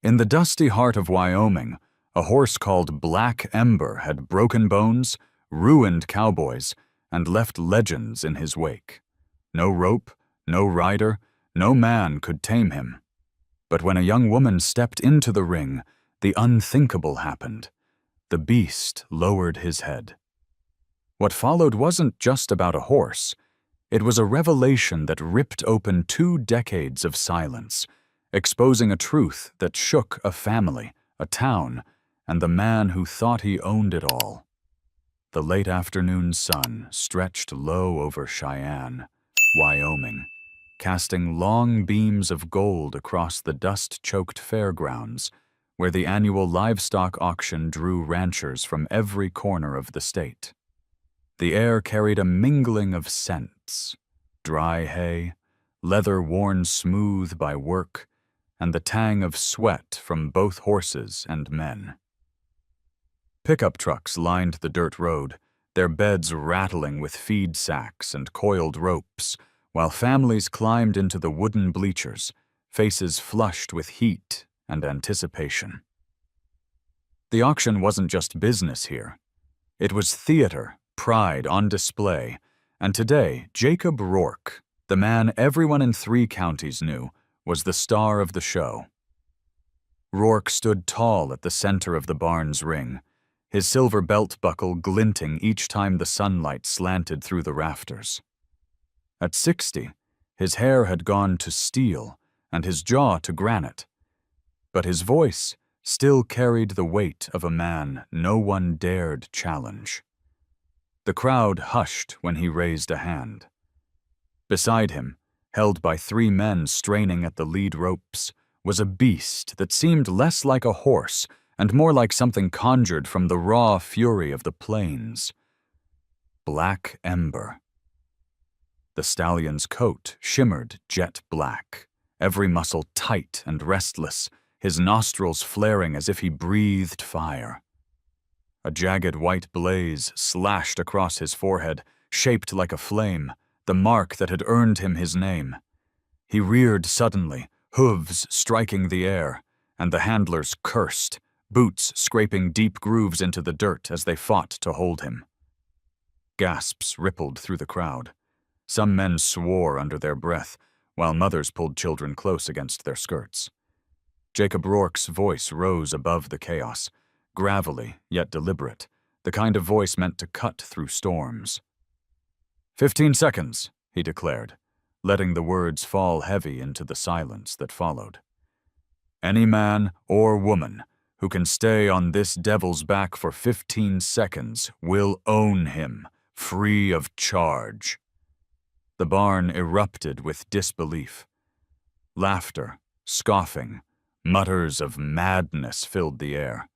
In the dusty heart of Wyoming, a horse called Black Ember had broken bones, ruined cowboys, and left legends in his wake. No rope, no rider, no man could tame him. But when a young woman stepped into the ring, the unthinkable happened. The beast lowered his head. What followed wasn't just about a horse. It was a revelation that ripped open 2 decades of silence, exposing a truth that shook a family, a town, and the man who thought he owned it all. The late afternoon sun stretched low over Cheyenne, Wyoming, casting long beams of gold across the dust-choked fairgrounds, where the annual livestock auction drew ranchers from every corner of the state. The air carried a mingling of scents: dry hay, leather worn smooth by work, and the tang of sweat from both horses and men. Pickup trucks lined the dirt road, their beds rattling with feed sacks and coiled ropes, while families climbed into the wooden bleachers, faces flushed with heat and anticipation. The auction wasn't just business here. It was theater, pride on display, and today Jacob Rourke, the man everyone in 3 counties knew, was the star of the show. Rourke stood tall at the center of the barn's ring, his silver belt buckle glinting each time the sunlight slanted through the rafters. At 60, his hair had gone to steel and his jaw to granite, but his voice still carried the weight of a man no one dared challenge. The crowd hushed when he raised a hand. Beside him, held by 3 men straining at the lead ropes, was a beast that seemed less like a horse and more like something conjured from the raw fury of the plains. Black Ember. The stallion's coat shimmered jet black, every muscle tight and restless, his nostrils flaring as if he breathed fire. A jagged white blaze slashed across his forehead, shaped like a flame, the mark that had earned him his name. He reared suddenly, hooves striking the air, and the handlers cursed, boots scraping deep grooves into the dirt as they fought to hold him. Gasps rippled through the crowd. Some men swore under their breath, while mothers pulled children close against their skirts. Jacob Rourke's voice rose above the chaos, gravelly yet deliberate, the kind of voice meant to cut through storms. 15 seconds, he declared, letting the words fall heavy into the silence that followed. Any man or woman who can stay on this devil's back for 15 seconds will own him, free of charge. The barn erupted with disbelief. Laughter, scoffing, mutters of madness filled the air.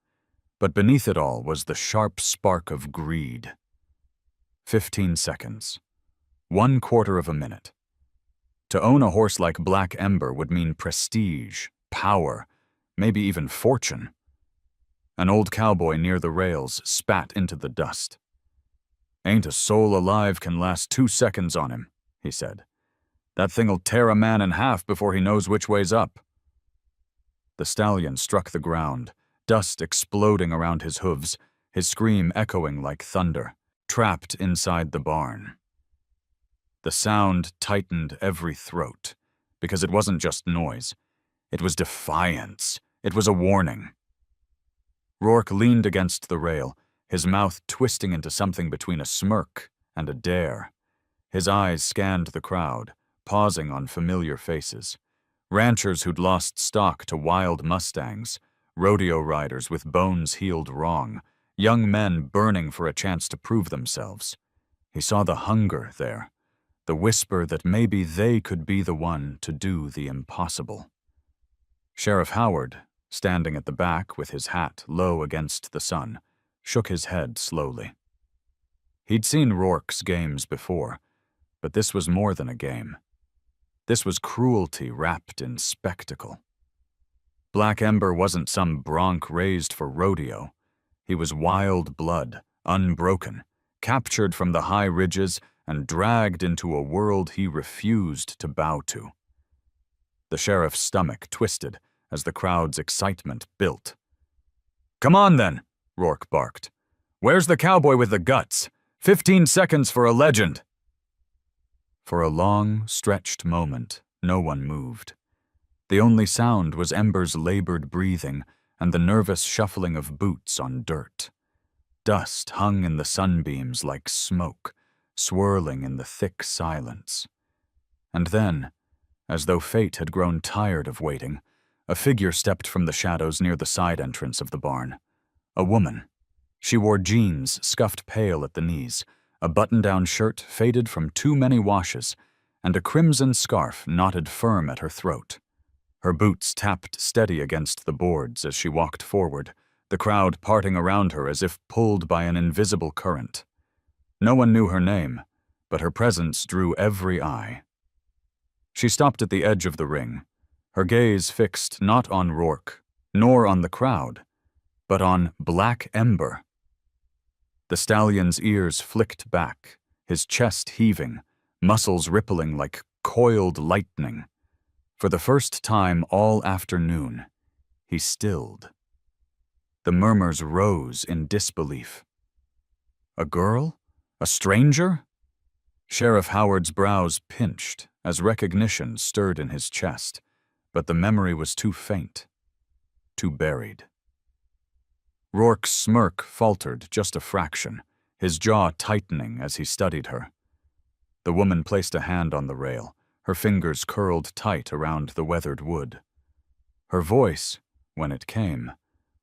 But beneath it all was the sharp spark of greed. 15 seconds. 1/4 of a minute. To own a horse like Black Ember would mean prestige, power, maybe even fortune. An old cowboy near the rails spat into the dust. "Ain't a soul alive can last 2 seconds on him," he said. "That thing'll tear a man in half before he knows which way's up." The stallion struck the ground, dust exploding around his hooves, his scream echoing like thunder, trapped inside the barn. The sound tightened every throat, because it wasn't just noise. It was defiance. It was a warning. Rourke leaned against the rail, his mouth twisting into something between a smirk and a dare. His eyes scanned the crowd, pausing on familiar faces. Ranchers who'd lost stock to wild mustangs, rodeo riders with bones healed wrong, young men burning for a chance to prove themselves. He saw the hunger there, the whisper that maybe they could be the one to do the impossible. Sheriff Howard, standing at the back with his hat low against the sun, shook his head slowly. He'd seen Rourke's games before, but this was more than a game. This was cruelty wrapped in spectacle. Black Ember wasn't some bronc raised for rodeo. He was wild blood, unbroken, captured from the high ridges and dragged into a world he refused to bow to. The sheriff's stomach twisted as the crowd's excitement built. "Come on then," Rourke barked. "Where's the cowboy with the guts? 15 seconds for a legend." For a long, stretched moment, no one moved. The only sound was Ember's labored breathing and the nervous shuffling of boots on dirt. Dust hung in the sunbeams like smoke, swirling in the thick silence. And then, as though fate had grown tired of waiting, a figure stepped from the shadows near the side entrance of the barn. A woman. She wore jeans scuffed pale at the knees, a button-down shirt faded from too many washes, and a crimson scarf knotted firm at her throat. Her boots tapped steady against the boards as she walked forward, the crowd parting around her as if pulled by an invisible current. No one knew her name, but her presence drew every eye. She stopped at the edge of the ring, her gaze fixed not on Rourke, nor on the crowd, but on Black Ember. The stallion's ears flicked back, his chest heaving, muscles rippling like coiled lightning. For the first time all afternoon, he stilled. The murmurs rose in disbelief. A girl? A stranger? Sheriff Howard's brows pinched as recognition stirred in his chest, but the memory was too faint, too buried. Rourke's smirk faltered just a fraction, his jaw tightening as he studied her. The woman placed a hand on the rail, her fingers curled tight around the weathered wood. Her voice, when it came,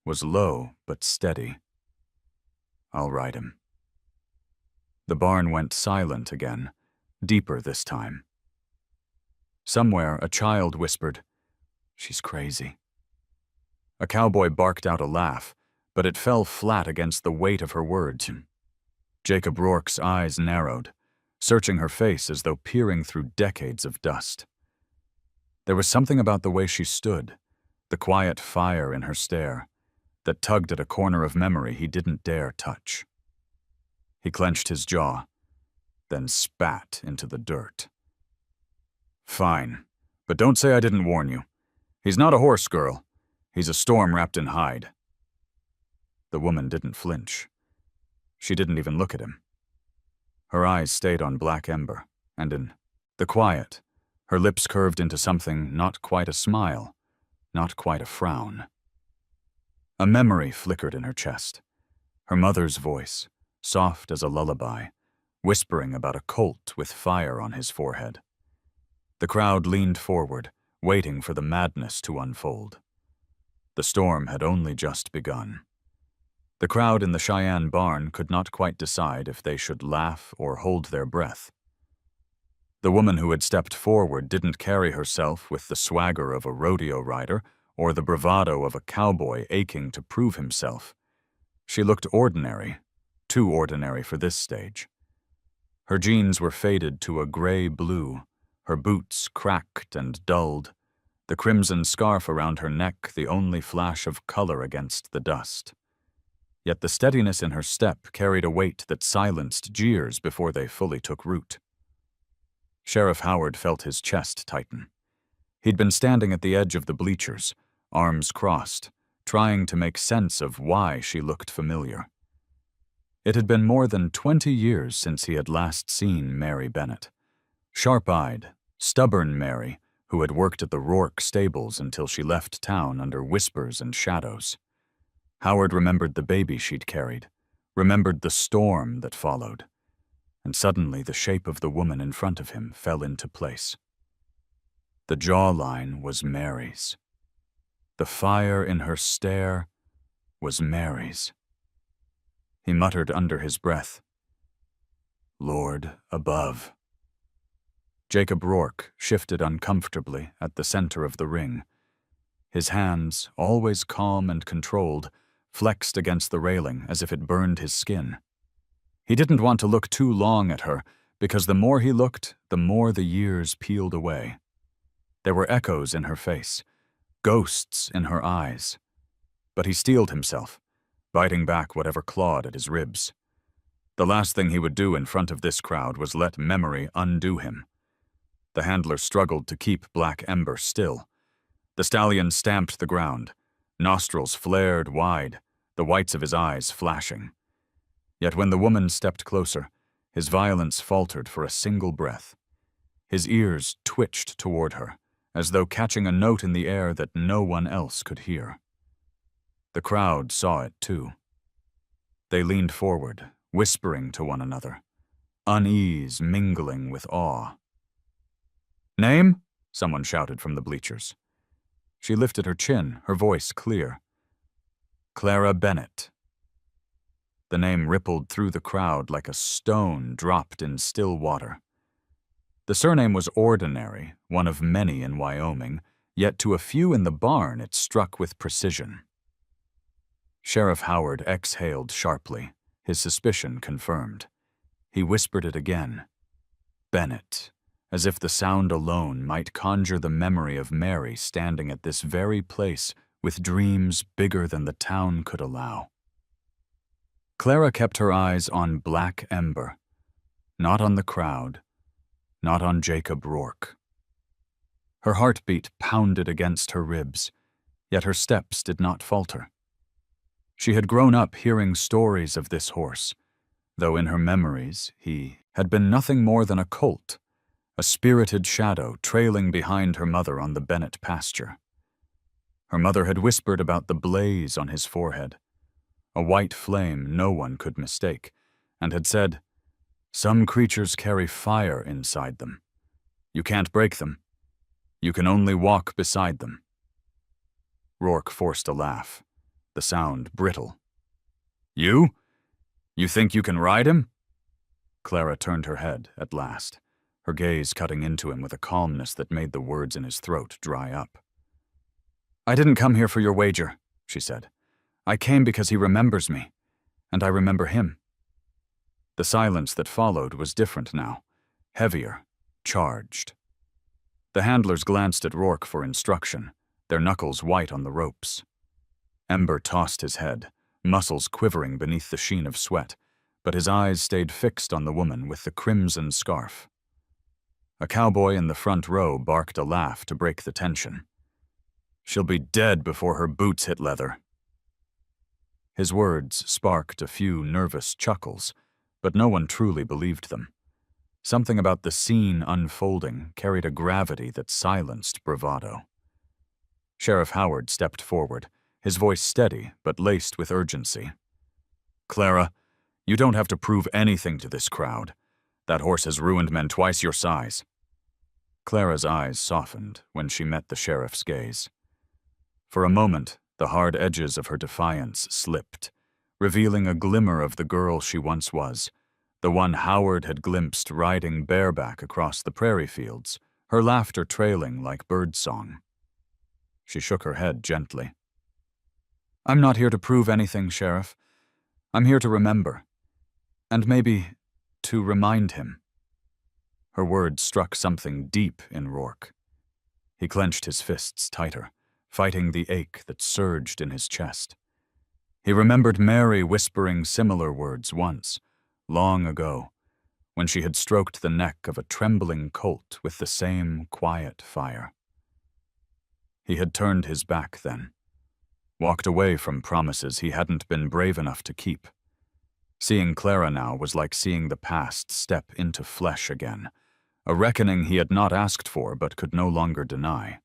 was low but steady. "I'll ride him." The barn went silent again, deeper this time. Somewhere a child whispered, "She's crazy." A cowboy barked out a laugh, but it fell flat against the weight of her words. Jacob Rourke's eyes narrowed, searching her face as though peering through decades of dust. There was something about the way she stood, the quiet fire in her stare, that tugged at a corner of memory he didn't dare touch. He clenched his jaw, then spat into the dirt. "Fine, but don't say I didn't warn you. He's not a horse girl. He's a storm wrapped in hide." The woman didn't flinch. She didn't even look at him. Her eyes stayed on Black Ember, and in the quiet, her lips curved into something not quite a smile, not quite a frown. A memory flickered in her chest. Her mother's voice, soft as a lullaby, whispering about a colt with fire on his forehead. The crowd leaned forward, waiting for the madness to unfold. The storm had only just begun. The crowd in the Cheyenne barn could not quite decide if they should laugh or hold their breath. The woman who had stepped forward didn't carry herself with the swagger of a rodeo rider or the bravado of a cowboy aching to prove himself. She looked ordinary, too ordinary for this stage. Her jeans were faded to a gray blue, her boots cracked and dulled, the crimson scarf around her neck the only flash of color against the dust. Yet the steadiness in her step carried a weight that silenced jeers before they fully took root. Sheriff Howard felt his chest tighten. He'd been standing at the edge of the bleachers, arms crossed, trying to make sense of why she looked familiar. It had been more than 20 years since he had last seen Mary Bennett. Sharp-eyed, stubborn Mary, who had worked at the Rourke stables until she left town under whispers and shadows. Howard remembered the baby she'd carried, remembered the storm that followed, and suddenly the shape of the woman in front of him fell into place. The jawline was Mary's. The fire in her stare was Mary's. He muttered under his breath, "Lord above." Jacob Rourke shifted uncomfortably at the center of the ring. His hands, always calm and controlled, flexed against the railing as if it burned his skin. He didn't want to look too long at her, because the more he looked, the more the years peeled away. There were echoes in her face, ghosts in her eyes. But he steeled himself, biting back whatever clawed at his ribs. The last thing he would do in front of this crowd was let memory undo him. The handler struggled to keep Black Ember still. The stallion stamped the ground, nostrils flared wide, the whites of his eyes flashing. Yet when the woman stepped closer, his violence faltered for a single breath. His ears twitched toward her, as though catching a note in the air that no one else could hear. The crowd saw it too. They leaned forward, whispering to one another, unease mingling with awe. "Name?" someone shouted from the bleachers. She lifted her chin, her voice clear. "Clara Bennett." The name rippled through the crowd like a stone dropped in still water. The surname was ordinary, one of many in Wyoming, yet to a few in the barn it struck with precision. Sheriff Howard exhaled sharply, his suspicion confirmed. He whispered it again. Bennett, as if the sound alone might conjure the memory of Mary standing at this very place with dreams bigger than the town could allow. Clara kept her eyes on Black Ember, not on the crowd, not on Jacob Rourke. Her heartbeat pounded against her ribs, yet her steps did not falter. She had grown up hearing stories of this horse, though in her memories he had been nothing more than a colt, a spirited shadow trailing behind her mother on the Bennett pasture. Her mother had whispered about the blaze on his forehead, a white flame no one could mistake, and had said, "Some creatures carry fire inside them. You can't break them. You can only walk beside them." Rourke forced a laugh, the sound brittle. "You? You think you can ride him?" Clara turned her head at last, her gaze cutting into him with a calmness that made the words in his throat dry up. "I didn't come here for your wager," she said. "I came because he remembers me, and I remember him." The silence that followed was different now, heavier, charged. The handlers glanced at Rourke for instruction, their knuckles white on the ropes. Ember tossed his head, muscles quivering beneath the sheen of sweat, but his eyes stayed fixed on the woman with the crimson scarf. A cowboy in the front row barked a laugh to break the tension. "She'll be dead before her boots hit leather." His words sparked a few nervous chuckles, but no one truly believed them. Something about the scene unfolding carried a gravity that silenced bravado. Sheriff Howard stepped forward, his voice steady but laced with urgency. "Clara, you don't have to prove anything to this crowd. That horse has ruined men twice your size." Clara's eyes softened when she met the sheriff's gaze. For a moment, the hard edges of her defiance slipped, revealing a glimmer of the girl she once was, the one Howard had glimpsed riding bareback across the prairie fields, her laughter trailing like birdsong. She shook her head gently. "I'm not here to prove anything, Sheriff. I'm here to remember. And maybe to remind him." Her words struck something deep in Rourke. He clenched his fists tighter, fighting the ache that surged in his chest. He remembered Mary whispering similar words once, long ago, when she had stroked the neck of a trembling colt with the same quiet fire. He had turned his back then, walked away from promises he hadn't been brave enough to keep. Seeing Clara now was like seeing the past step into flesh again, a reckoning he had not asked for but could no longer deny.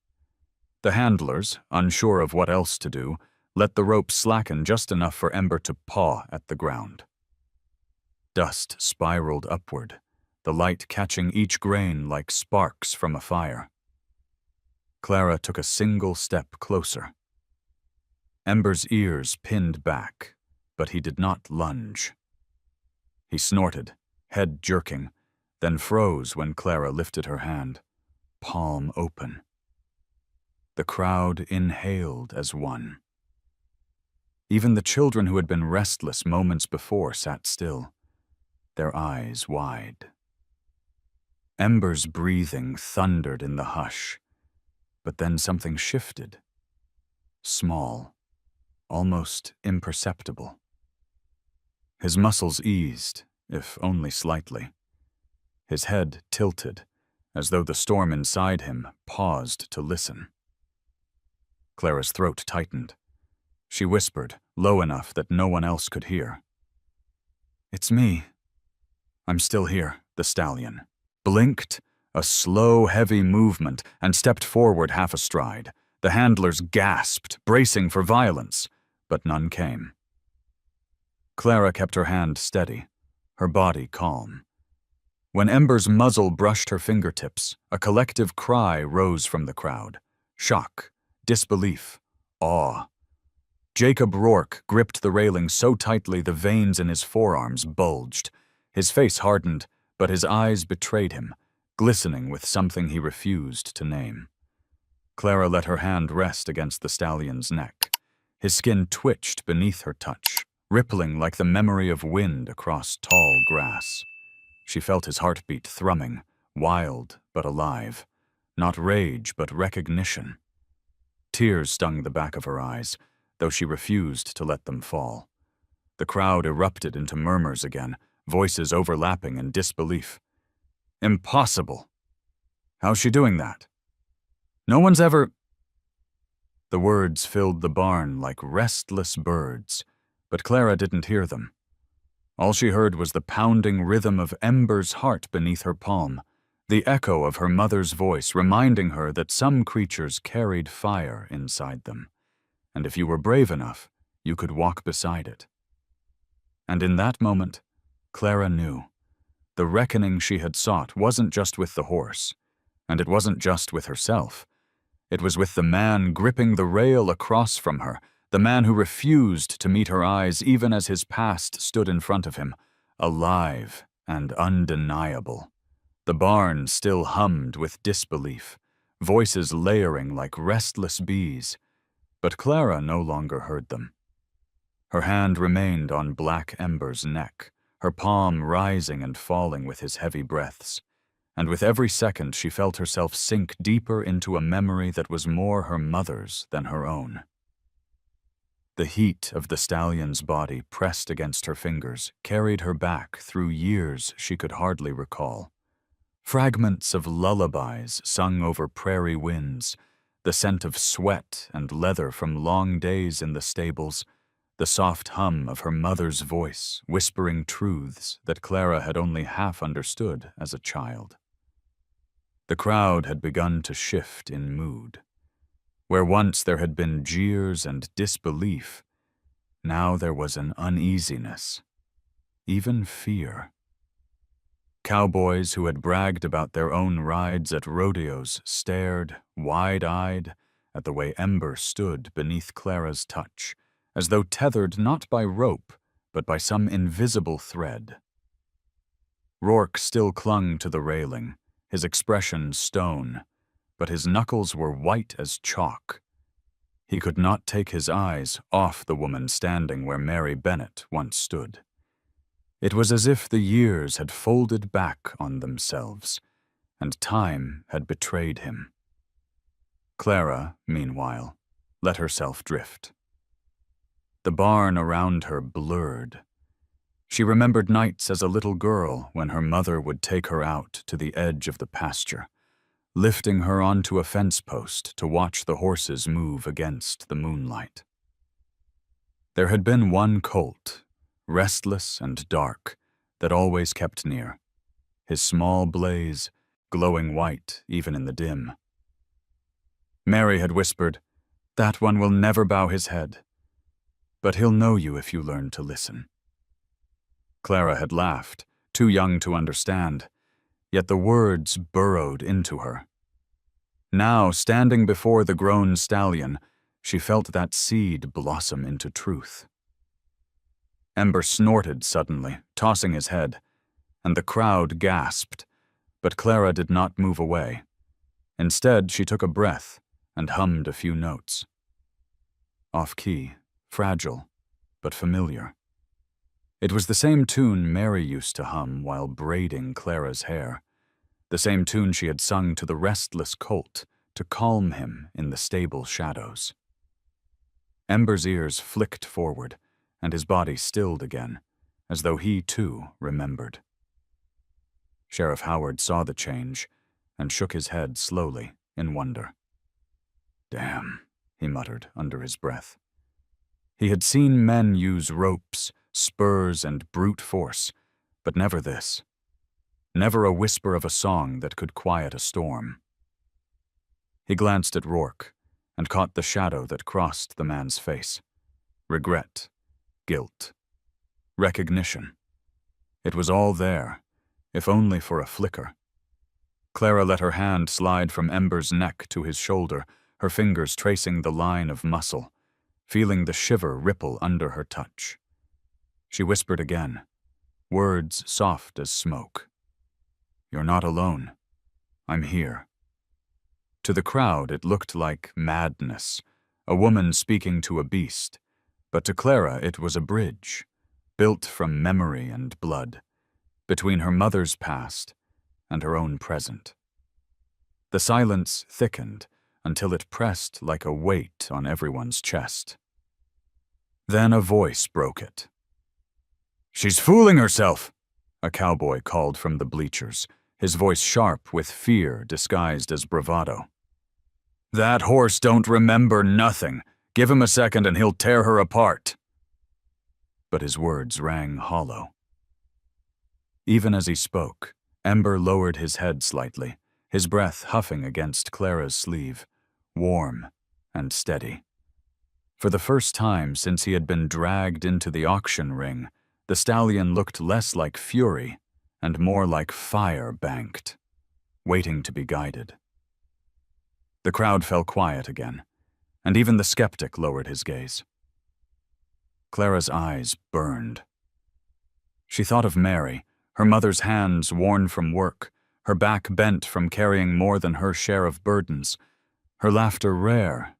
The handlers, unsure of what else to do, let the rope slacken just enough for Ember to paw at the ground. Dust spiraled upward, the light catching each grain like sparks from a fire. Clara took a single step closer. Ember's ears pinned back, but he did not lunge. He snorted, head jerking, then froze when Clara lifted her hand, palm open. The crowd inhaled as one. Even the children who had been restless moments before sat still, their eyes wide. Ember's breathing thundered in the hush, but then something shifted. Small, almost imperceptible. His muscles eased, if only slightly. His head tilted, as though the storm inside him paused to listen. Clara's throat tightened. She whispered, low enough that no one else could hear. "It's me. I'm still here," the stallion blinked, a slow, heavy movement, and stepped forward half a stride. The handlers gasped, bracing for violence, but none came. Clara kept her hand steady, her body calm. When Ember's muzzle brushed her fingertips, a collective cry rose from the crowd. Shock, disbelief, awe. Jacob Rourke gripped the railing so tightly the veins in his forearms bulged. His face hardened, but his eyes betrayed him, glistening with something he refused to name. Clara let her hand rest against the stallion's neck. His skin twitched beneath her touch, rippling like the memory of wind across tall grass. She felt his heartbeat thrumming, wild but alive. Not rage, but recognition. Tears stung the back of her eyes, though she refused to let them fall. The crowd erupted into murmurs again, voices overlapping in disbelief. "Impossible! How's she doing that? No one's ever—" The words filled the barn like restless birds, but Clara didn't hear them. All she heard was the pounding rhythm of Ember's heart beneath her palm, the echo of her mother's voice reminding her that some creatures carried fire inside them, and if you were brave enough, you could walk beside it. And in that moment, Clara knew. The reckoning she had sought wasn't just with the horse, and it wasn't just with herself. It was with the man gripping the rail across from her, the man who refused to meet her eyes even as his past stood in front of him, alive and undeniable. The barn still hummed with disbelief, voices layering like restless bees, but Clara no longer heard them. Her hand remained on Black Ember's neck, her palm rising and falling with his heavy breaths, and with every second she felt herself sink deeper into a memory that was more her mother's than her own. The heat of the stallion's body pressed against her fingers carried her back through years she could hardly recall. Fragments of lullabies sung over prairie winds, the scent of sweat and leather from long days in the stables, the soft hum of her mother's voice whispering truths that Clara had only half understood as a child. The crowd had begun to shift in mood. Where once there had been jeers and disbelief, now there was an uneasiness, even fear. Cowboys who had bragged about their own rides at rodeos stared, wide-eyed, at the way Ember stood beneath Clara's touch, as though tethered not by rope, but by some invisible thread. Rourke still clung to the railing, his expression stone, but his knuckles were white as chalk. He could not take his eyes off the woman standing where Mary Bennett once stood. It was as if the years had folded back on themselves, and time had betrayed him. Clara, meanwhile, let herself drift. The barn around her blurred. She remembered nights as a little girl when her mother would take her out to the edge of the pasture, lifting her onto a fence post to watch the horses move against the moonlight. There had been one colt, restless and dark, that always kept near, his small blaze glowing white even in the dim. Mary had whispered, "That one will never bow his head, but he'll know you if you learn to listen." Clara had laughed, too young to understand, yet the words burrowed into her. Now, standing before the grown stallion, she felt that seed blossom into truth. Ember snorted suddenly, tossing his head, and the crowd gasped, but Clara did not move away. Instead, she took a breath and hummed a few notes. Off-key, fragile, but familiar. It was the same tune Mary used to hum while braiding Clara's hair, the same tune she had sung to the restless colt to calm him in the stable shadows. Ember's ears flicked forward, and his body stilled again, as though he, too, remembered. Sheriff Howard saw the change and shook his head slowly in wonder. "Damn," he muttered under his breath. He had seen men use ropes, spurs, and brute force, but never this. Never a whisper of a song that could quiet a storm. He glanced at Rourke and caught the shadow that crossed the man's face. Regret, guilt, recognition. It was all there, if only for a flicker. Clara let her hand slide from Ember's neck to his shoulder, her fingers tracing the line of muscle, feeling the shiver ripple under her touch. She whispered again, words soft as smoke. "You're not alone. I'm here." To the crowd, it looked like madness, a woman speaking to a beast, but to Clara it was a bridge, built from memory and blood, between her mother's past and her own present. The silence thickened until it pressed like a weight on everyone's chest. Then a voice broke it. "She's fooling herself," a cowboy called from the bleachers, his voice sharp with fear disguised as bravado. "That horse don't remember nothing. Give him a second and he'll tear her apart." But his words rang hollow. Even as he spoke, Ember lowered his head slightly, his breath huffing against Clara's sleeve, warm and steady. For the first time since he had been dragged into the auction ring, the stallion looked less like fury and more like fire banked, waiting to be guided. The crowd fell quiet again, and even the skeptic lowered his gaze. Clara's eyes burned. She thought of Mary, her mother's hands worn from work, her back bent from carrying more than her share of burdens, her laughter rare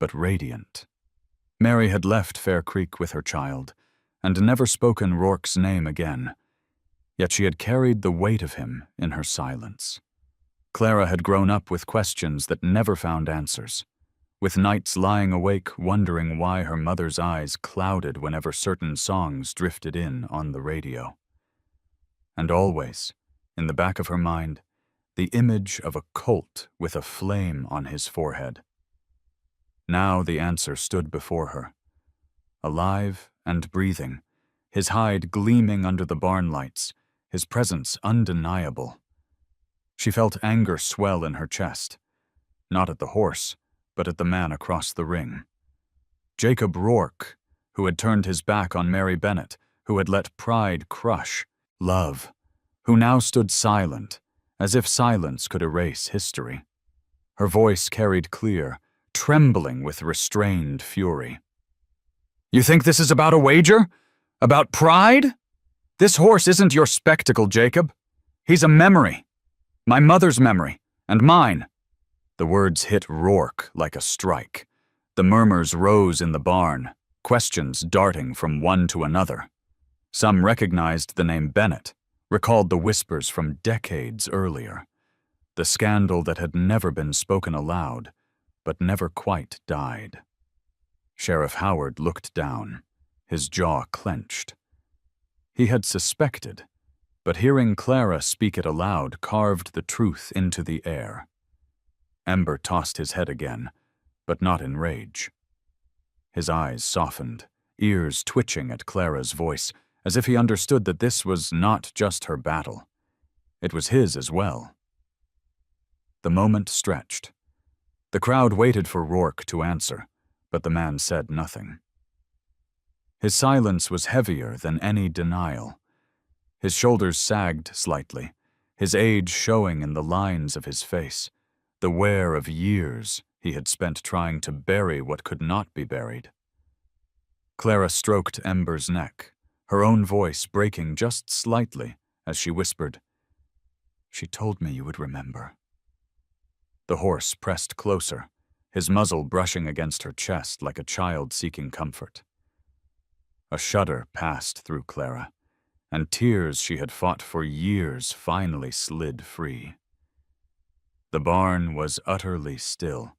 but radiant. Mary had left Fair Creek with her child, and never spoken Rourke's name again, yet she had carried the weight of him in her silence. Clara had grown up with questions that never found answers, with nights lying awake wondering why her mother's eyes clouded whenever certain songs drifted in on the radio. And always, in the back of her mind, the image of a colt with a flame on his forehead. Now the answer stood before her, alive and breathing, his hide gleaming under the barn lights, his presence undeniable. She felt anger swell in her chest, not at the horse, but at the man across the ring. Jacob Rourke, who had turned his back on Mary Bennett, who had let pride crush, love, who now stood silent, as if silence could erase history. Her voice carried clear, trembling with restrained fury. "You think this is about a wager? About pride? This horse isn't your spectacle, Jacob. He's a memory. My mother's memory, and mine." The words hit Rourke like a strike. The murmurs rose in the barn, questions darting from one to another. Some recognized the name Bennett, recalled the whispers from decades earlier, the scandal that had never been spoken aloud, but never quite died. Sheriff Howard looked down, his jaw clenched. He had suspected, but hearing Clara speak it aloud carved the truth into the air. Ember tossed his head again, but not in rage. His eyes softened, ears twitching at Clara's voice, as if he understood that this was not just her battle. It was his as well. The moment stretched. The crowd waited for Rourke to answer, but the man said nothing. His silence was heavier than any denial. His shoulders sagged slightly, his age showing in the lines of his face, the wear of years he had spent trying to bury what could not be buried. Clara stroked Ember's neck, her own voice breaking just slightly as she whispered, "She told me you would remember." The horse pressed closer, his muzzle brushing against her chest like a child seeking comfort. A shudder passed through Clara, and tears she had fought for years finally slid free. The barn was utterly still.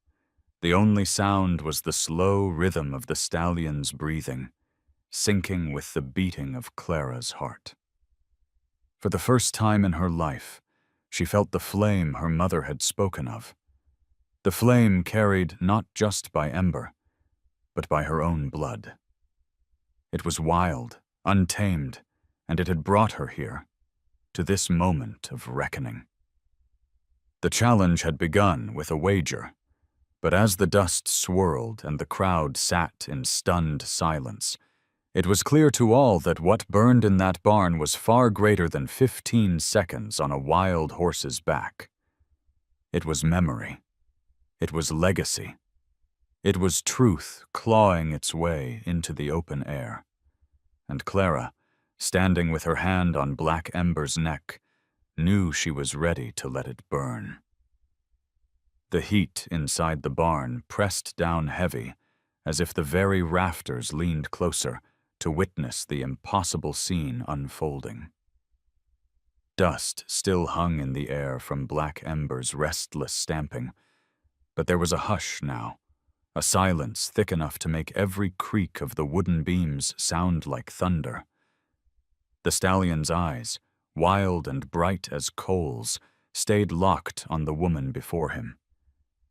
The only sound was the slow rhythm of the stallion's breathing, syncing with the beating of Clara's heart. For the first time in her life, she felt the flame her mother had spoken of. The flame carried not just by ember, but by her own blood. It was wild, untamed, and it had brought her here, to this moment of reckoning. The challenge had begun with a wager, but as the dust swirled and the crowd sat in stunned silence, it was clear to all that what burned in that barn was far greater than 15 seconds on a wild horse's back. It was memory. It was legacy. It was truth clawing its way into the open air. And Clara, standing with her hand on Black Ember's neck, knew she was ready to let it burn. The heat inside the barn pressed down heavy, as if the very rafters leaned closer to witness the impossible scene unfolding. Dust still hung in the air from Black Ember's restless stamping, but there was a hush now, a silence thick enough to make every creak of the wooden beams sound like thunder. The stallion's eyes, wild and bright as coals, stayed locked on the woman before him.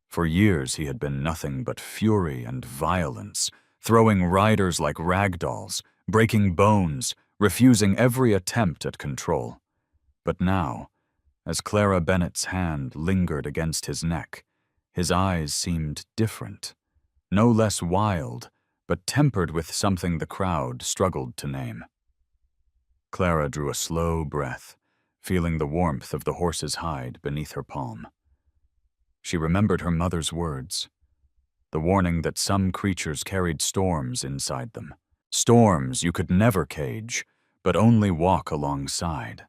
For years he had been nothing but fury and violence, throwing riders like rag dolls, breaking bones, refusing every attempt at control. But now, as Clara Bennett's hand lingered against his neck, his eyes seemed different, no less wild, but tempered with something the crowd struggled to name. Clara drew a slow breath, feeling the warmth of the horse's hide beneath her palm. She remembered her mother's words, the warning that some creatures carried storms inside them, storms you could never cage, but only walk alongside.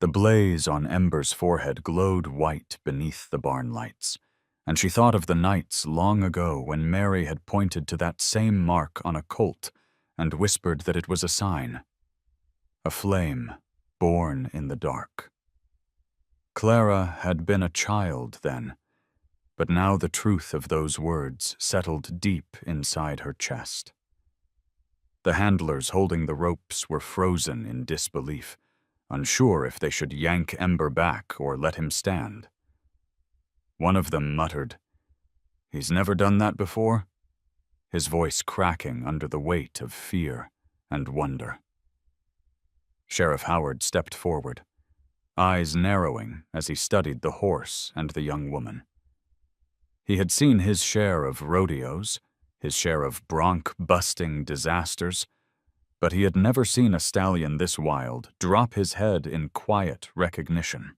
The blaze on Ember's forehead glowed white beneath the barn lights, and she thought of the nights long ago when Mary had pointed to that same mark on a colt and whispered that it was a sign, a flame born in the dark. Clara had been a child then, but now the truth of those words settled deep inside her chest. The handlers holding the ropes were frozen in disbelief, unsure if they should yank Ember back or let him stand. One of them muttered, "He's never done that before?" his voice cracking under the weight of fear and wonder. Sheriff Howard stepped forward, eyes narrowing as he studied the horse and the young woman. He had seen his share of rodeos, his share of bronc-busting disasters, but he had never seen a stallion this wild drop his head in quiet recognition.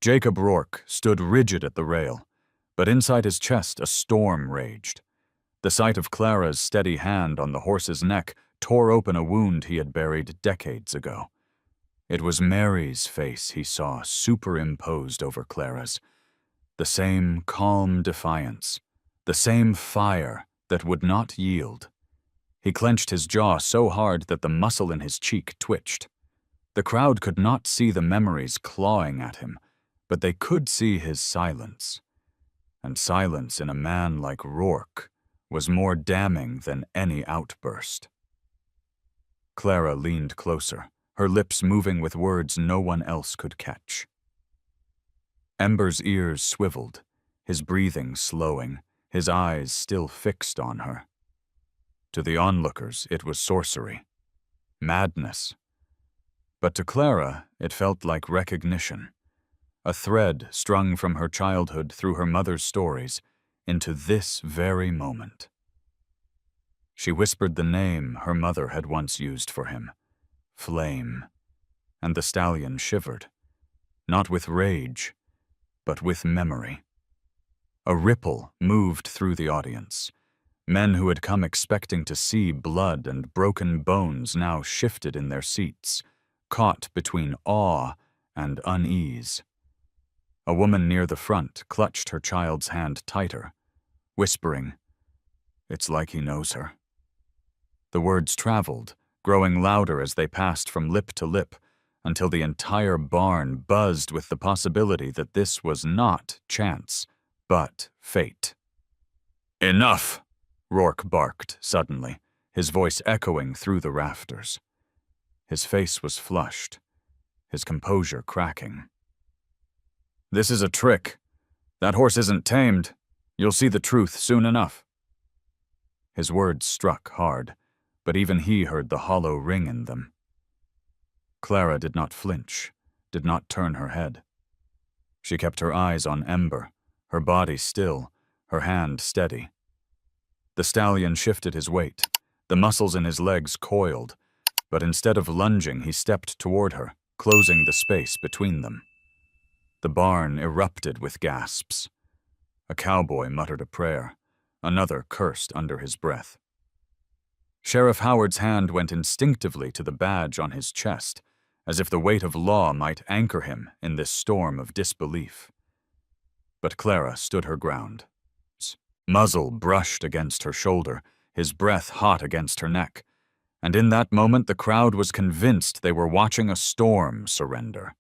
Jacob Rourke stood rigid at the rail, but inside his chest a storm raged. The sight of Clara's steady hand on the horse's neck tore open a wound he had buried decades ago. It was Mary's face he saw superimposed over Clara's, the same calm defiance, the same fire that would not yield. He clenched his jaw so hard that the muscle in his cheek twitched. The crowd could not see the memories clawing at him, but they could see his silence. And silence in a man like Rourke was more damning than any outburst. Clara leaned closer, her lips moving with words no one else could catch. Ember's ears swiveled, his breathing slowing, his eyes still fixed on her. To the onlookers, it was sorcery, madness. But to Clara, it felt like recognition, a thread strung from her childhood through her mother's stories into this very moment. She whispered the name her mother had once used for him, Flame, and the stallion shivered, not with rage, but with memory. A ripple moved through the audience. Men who had come expecting to see blood and broken bones now shifted in their seats, caught between awe and unease. A woman near the front clutched her child's hand tighter, whispering, "It's like he knows her." The words traveled, growing louder as they passed from lip to lip, until the entire barn buzzed with the possibility that this was not chance, but fate. "Enough!" Rourke barked suddenly, his voice echoing through the rafters. His face was flushed, his composure cracking. "This is a trick. That horse isn't tamed. You'll see the truth soon enough. His words struck hard, but even he heard the hollow ring in them. Clara did not flinch, did not turn her head. She kept her eyes on Ember, her body still, her hand steady. The stallion shifted his weight. The muscles in his legs coiled, but instead of lunging, he stepped toward her, closing the space between them. The barn erupted with gasps. A cowboy muttered a prayer. Another cursed under his breath. Sheriff Howard's hand went instinctively to the badge on his chest, as if the weight of law might anchor him in this storm of disbelief. But Clara stood her ground. Muzzle brushed against her shoulder, his breath hot against her neck, and in that moment the crowd was convinced they were watching a storm surrender.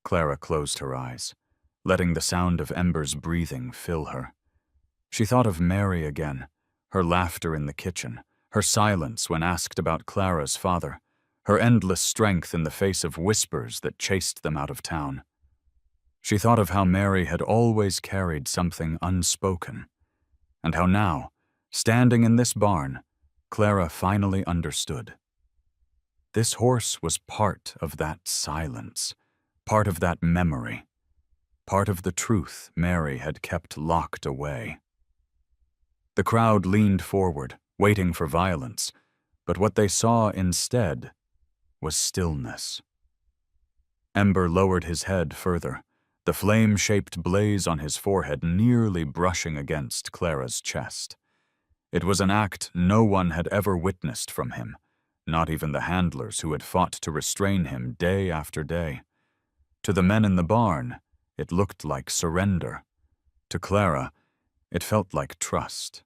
Clara closed her eyes, letting the sound of Ember's breathing fill her. She thought of Mary again, her laughter in the kitchen, her silence when asked about Clara's father, her endless strength in the face of whispers that chased them out of town. She thought of how Mary had always carried something unspoken, and how now, standing in this barn, Clara finally understood. This horse was part of that silence, part of that memory, part of the truth Mary had kept locked away. The crowd leaned forward, waiting for violence, but what they saw instead was stillness. Ember lowered his head further, the flame-shaped blaze on his forehead nearly brushing against Clara's chest. It was an act no one had ever witnessed from him, not even the handlers who had fought to restrain him day after day. To the men in the barn, it looked like surrender. To Clara, it felt like trust.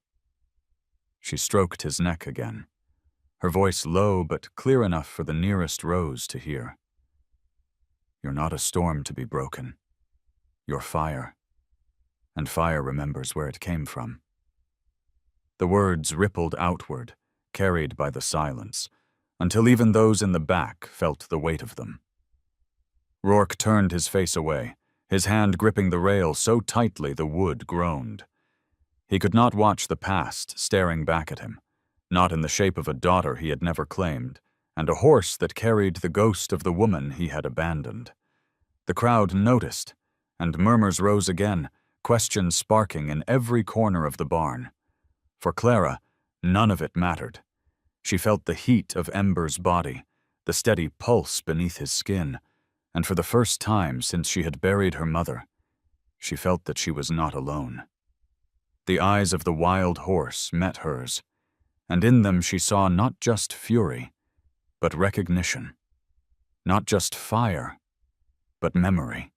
She stroked his neck again, her voice low but clear enough for the nearest Rose to hear. You're not a storm to be broken. You're fire, and fire remembers where it came from. The words rippled outward, carried by the silence, until even those in the back felt the weight of them. Rourke turned his face away, his hand gripping the rail so tightly the wood groaned. He could not watch the past staring back at him, not in the shape of a daughter he had never claimed, and a horse that carried the ghost of the woman he had abandoned. The crowd noticed, and murmurs rose again, questions sparking in every corner of the barn. For Clara, none of it mattered. She felt the heat of Ember's body, the steady pulse beneath his skin, and for the first time since she had buried her mother, she felt that she was not alone. The eyes of the wild horse met hers, and in them she saw not just fury, but recognition. Not just fire, but memory.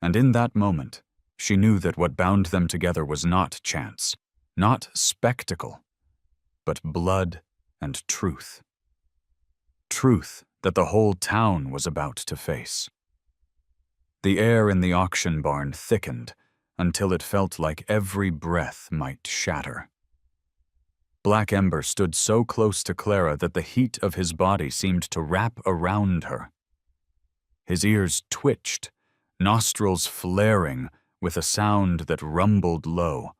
And in that moment, she knew that what bound them together was not chance, not spectacle, but blood and truth. Truth that the whole town was about to face. The air in the auction barn thickened until it felt like every breath might shatter. Black Ember stood so close to Clara that the heat of his body seemed to wrap around her. His ears twitched, nostrils flaring with a sound that rumbled low,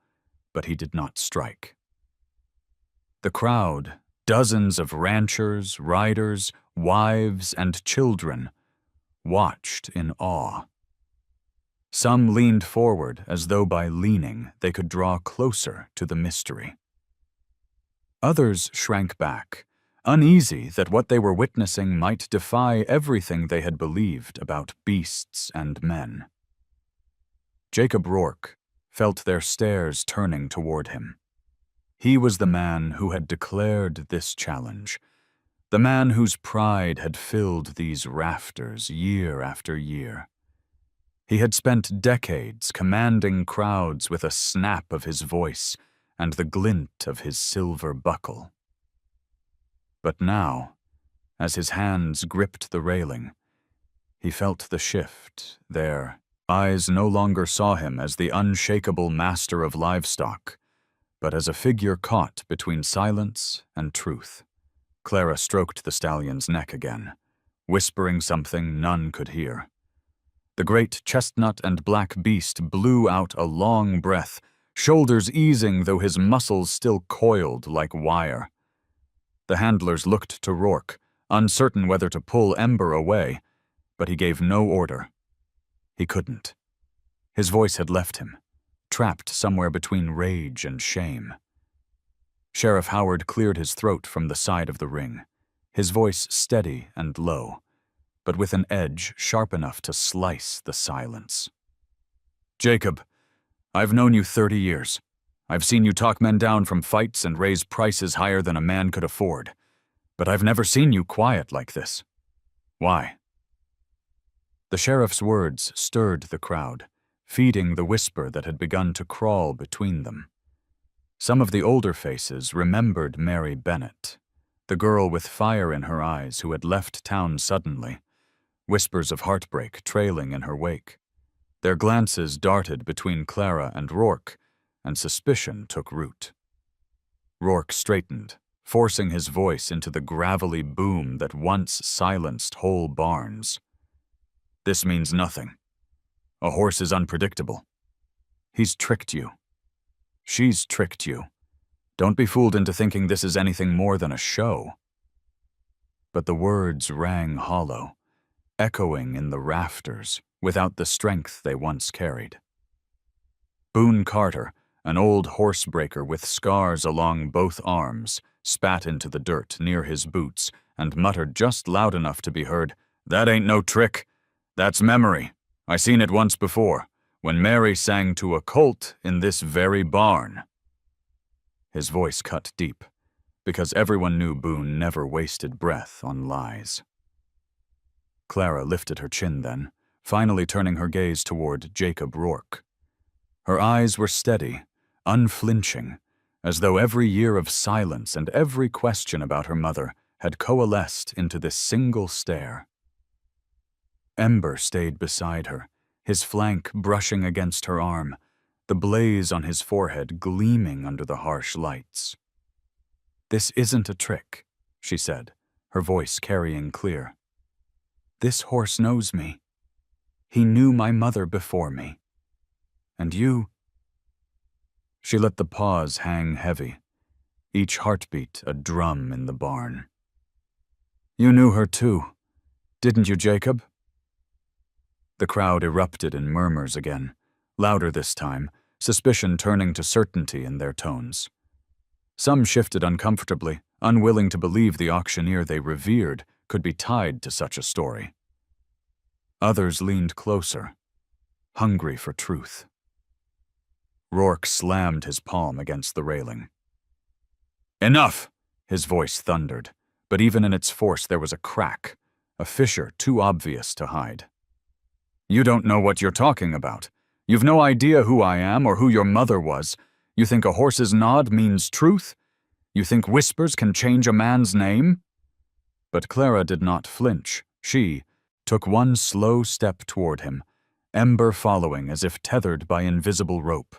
but he did not strike. The crowd, dozens of ranchers, riders, wives, and children, watched in awe. Some leaned forward as though by leaning they could draw closer to the mystery. Others shrank back, uneasy that what they were witnessing might defy everything they had believed about beasts and men. Jacob Rourke felt their stares turning toward him. He was the man who had declared this challenge, the man whose pride had filled these rafters year after year. He had spent decades commanding crowds with a snap of his voice and the glint of his silver buckle. But now, as his hands gripped the railing, he felt the shift. Their eyes no longer saw him as the unshakable master of livestock, but as a figure caught between silence and truth. Clara stroked the stallion's neck again, whispering something none could hear. The great chestnut and black beast blew out a long breath, shoulders easing though his muscles still coiled like wire. The handlers looked to Rourke, uncertain whether to pull Ember away, but he gave no order. He couldn't. His voice had left him, trapped somewhere between rage and shame. Sheriff Howard cleared his throat from the side of the ring, his voice steady and low, but with an edge sharp enough to slice the silence. "Jacob, I've known you 30 years. I've seen you talk men down from fights and raise prices higher than a man could afford. But I've never seen you quiet like this. Why?" The sheriff's words stirred the crowd, feeding the whisper that had begun to crawl between them. Some of the older faces remembered Mary Bennett, the girl with fire in her eyes who had left town suddenly, whispers of heartbreak trailing in her wake. Their glances darted between Clara and Rourke, and suspicion took root. Rourke straightened, forcing his voice into the gravelly boom that once silenced whole barns. "This means nothing. A horse is unpredictable. He's tricked you. She's tricked you. Don't be fooled into thinking this is anything more than a show." But the words rang hollow, echoing in the rafters, without the strength they once carried. Boone Carter, an old horsebreaker with scars along both arms, spat into the dirt near his boots and muttered just loud enough to be heard, "That ain't no trick. That's memory. I seen it once before, when Mary sang to a colt in this very barn." His voice cut deep, because everyone knew Boone never wasted breath on lies. Clara lifted her chin then, finally turning her gaze toward Jacob Rourke. Her eyes were steady, unflinching, as though every year of silence and every question about her mother had coalesced into this single stare. Ember stayed beside her, his flank brushing against her arm, the blaze on his forehead gleaming under the harsh lights. "This isn't a trick," she said, her voice carrying clear. "This horse knows me. He knew my mother before me. And you—" She let the pause hang heavy, each heartbeat a drum in the barn. "You knew her too, didn't you, Jacob?" The crowd erupted in murmurs again, louder this time, suspicion turning to certainty in their tones. Some shifted uncomfortably, unwilling to believe the auctioneer they revered could be tied to such a story. Others leaned closer, hungry for truth. Rourke slammed his palm against the railing. "Enough!" his voice thundered, but even in its force there was a crack, a fissure too obvious to hide. "You don't know what you're talking about. You've no idea who I am or who your mother was. You think a horse's nod means truth? You think whispers can change a man's name?" But Clara did not flinch. She took one slow step toward him, Ember following as if tethered by invisible rope.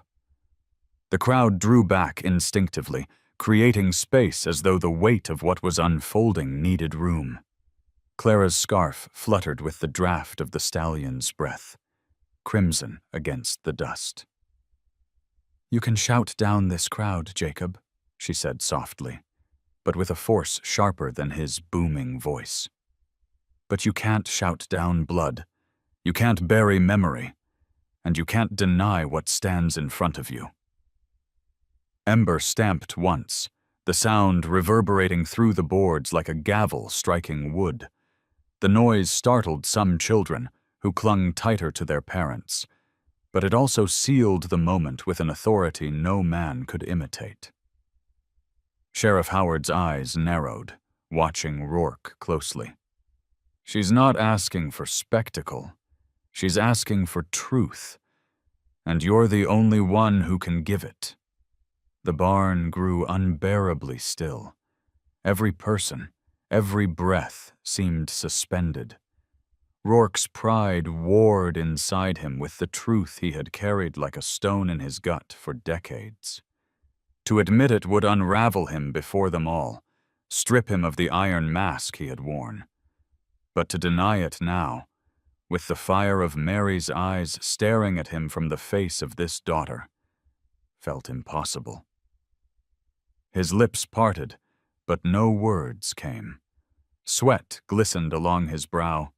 The crowd drew back instinctively, creating space as though the weight of what was unfolding needed room. Clara's scarf fluttered with the draft of the stallion's breath, crimson against the dust. "You can shout down this crowd, Jacob," she said softly, but with a force sharper than his booming voice. "But you can't shout down blood. You can't bury memory, and you can't deny what stands in front of you." Ember stamped once, the sound reverberating through the boards like a gavel striking wood. The noise startled some children, who clung tighter to their parents, but it also sealed the moment with an authority no man could imitate. Sheriff Howard's eyes narrowed, watching Rourke closely. "She's not asking for spectacle. She's asking for truth, and you're the only one who can give it." The barn grew unbearably still. Every person, every breath seemed suspended. Rourke's pride warred inside him with the truth he had carried like a stone in his gut for decades. To admit it would unravel him before them all, strip him of the iron mask he had worn. But to deny it now, with the fire of Mary's eyes staring at him from the face of this daughter, felt impossible. His lips parted, but no words came. Sweat glistened along his brow.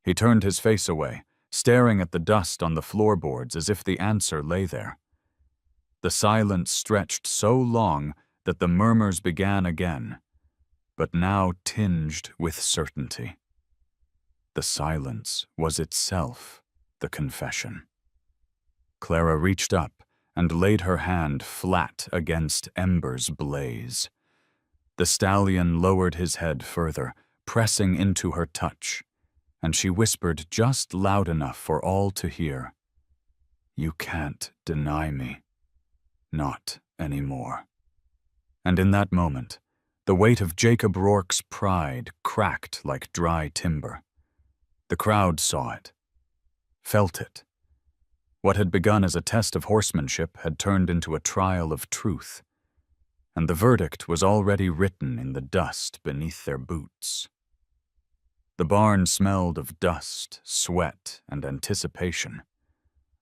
He turned his face away, staring at the dust on the floorboards as if the answer lay there. The silence stretched so long that the murmurs began again, but now tinged with certainty. The silence was itself the confession. Clara reached up and laid her hand flat against Ember's blaze. The stallion lowered his head further, pressing into her touch, and she whispered just loud enough for all to hear, "You can't deny me. Not anymore." And in that moment, the weight of Jacob Rourke's pride cracked like dry timber. The crowd saw it, felt it. What had begun as a test of horsemanship had turned into a trial of truth, and the verdict was already written in the dust beneath their boots. The barn smelled of dust, sweat, and anticipation,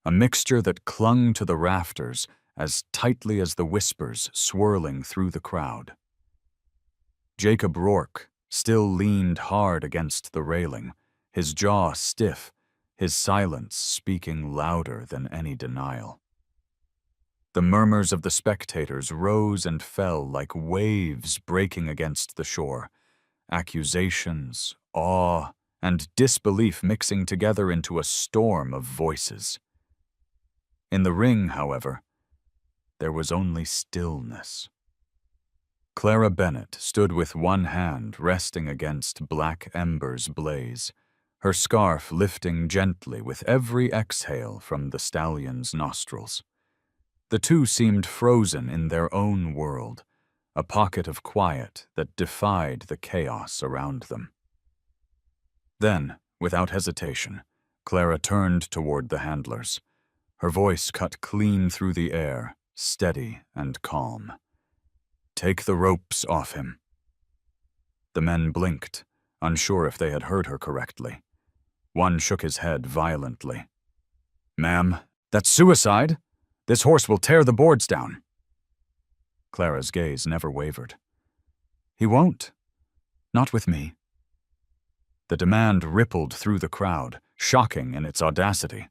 a mixture that clung to the rafters as tightly as the whispers swirling through the crowd. Jacob Rourke still leaned hard against the railing, his jaw stiff, his silence speaking louder than any denial. The murmurs of the spectators rose and fell like waves breaking against the shore, accusations, awe, and disbelief mixing together into a storm of voices. In the ring, however, there was only stillness. Clara Bennett stood with one hand resting against Black Ember's blaze, her scarf lifting gently with every exhale from the stallion's nostrils. The two seemed frozen in their own world, a pocket of quiet that defied the chaos around them. Then, without hesitation, Clara turned toward the handlers, her voice cut clean through the air, steady and calm. "Take the ropes off him." The men blinked, unsure if they had heard her correctly. One shook his head violently. "Ma'am, that's suicide! This horse will tear the boards down." Clara's gaze never wavered. "He won't. Not with me." The demand rippled through the crowd, shocking in its audacity.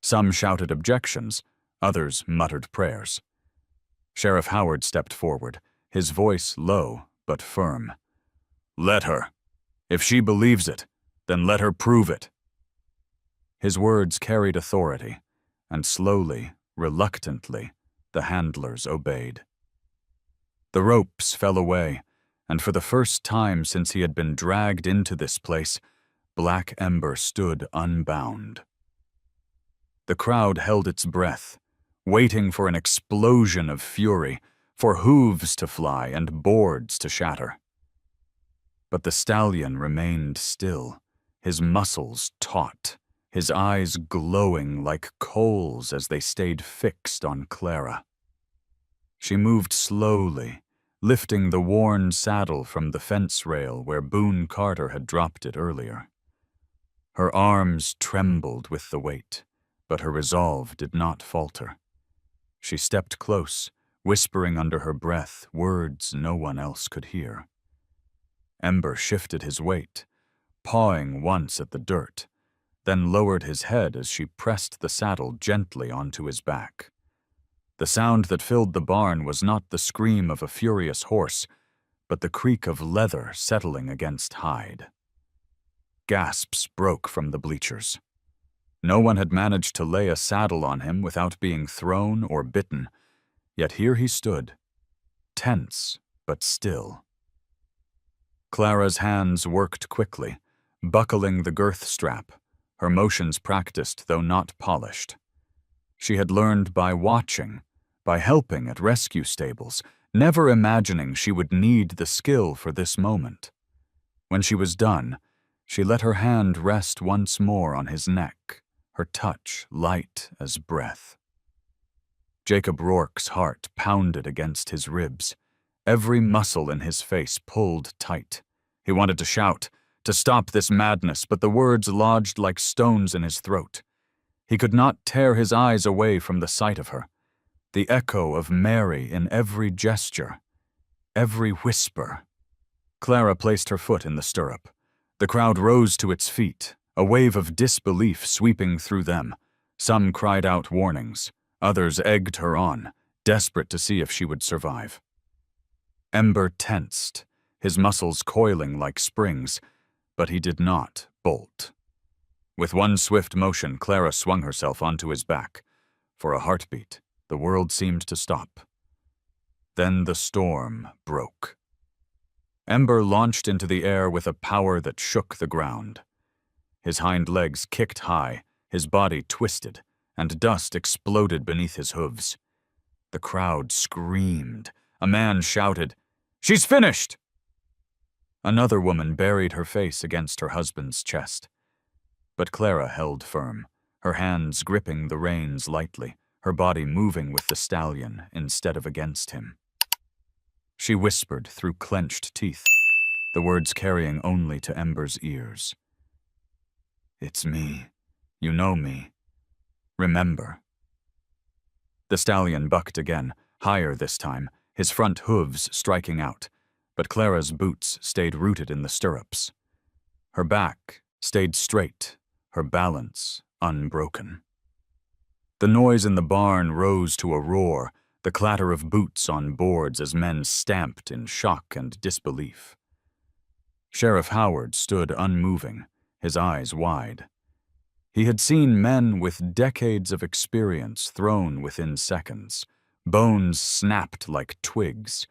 Some shouted objections, others muttered prayers. Sheriff Howard stepped forward, his voice low but firm. "Let her. If she believes it, then let her prove it." His words carried authority, and slowly, reluctantly, the handlers obeyed. The ropes fell away, and for the first time since he had been dragged into this place, Black Ember stood unbound. The crowd held its breath, waiting for an explosion of fury, for hooves to fly and boards to shatter. But the stallion remained still, his muscles taut, his eyes glowing like coals as they stayed fixed on Clara. She moved slowly, lifting the worn saddle from the fence rail where Boone Carter had dropped it earlier. Her arms trembled with the weight, but her resolve did not falter. She stepped close, whispering under her breath words no one else could hear. Ember shifted his weight, pawing once at the dirt, then lowered his head as she pressed the saddle gently onto his back. The sound that filled the barn was not the scream of a furious horse, but the creak of leather settling against hide. Gasps broke from the bleachers. No one had managed to lay a saddle on him without being thrown or bitten, yet here he stood, tense but still. Clara's hands worked quickly, buckling the girth strap, her motions practiced though not polished. She had learned by watching, by helping at rescue stables, never imagining she would need the skill for this moment. When she was done, she let her hand rest once more on his neck, her touch light as breath. Jacob Rourke's heart pounded against his ribs. Every muscle in his face pulled tight. He wanted to shout, to stop this madness, but the words lodged like stones in his throat. He could not tear his eyes away from the sight of her, the echo of Mary in every gesture, every whisper. Clara placed her foot in the stirrup. The crowd rose to its feet, a wave of disbelief sweeping through them. Some cried out warnings, others egged her on, desperate to see if she would survive. Ember tensed, his muscles coiling like springs, but he did not bolt. With one swift motion, Clara swung herself onto his back. For a heartbeat, the world seemed to stop. Then the storm broke. Ember launched into the air with a power that shook the ground. His hind legs kicked high, his body twisted, and dust exploded beneath his hooves. The crowd screamed. A man shouted, "She's finished!" Another woman buried her face against her husband's chest. But Clara held firm, her hands gripping the reins lightly, her body moving with the stallion instead of against him. She whispered through clenched teeth, the words carrying only to Ember's ears. "It's me. You know me. Remember." The stallion bucked again, higher this time, his front hooves striking out, but Clara's boots stayed rooted in the stirrups. Her back stayed straight, her balance unbroken. The noise in the barn rose to a roar, the clatter of boots on boards as men stamped in shock and disbelief. Sheriff Howard stood unmoving, his eyes wide. He had seen men with decades of experience thrown within seconds, bones snapped like twigs,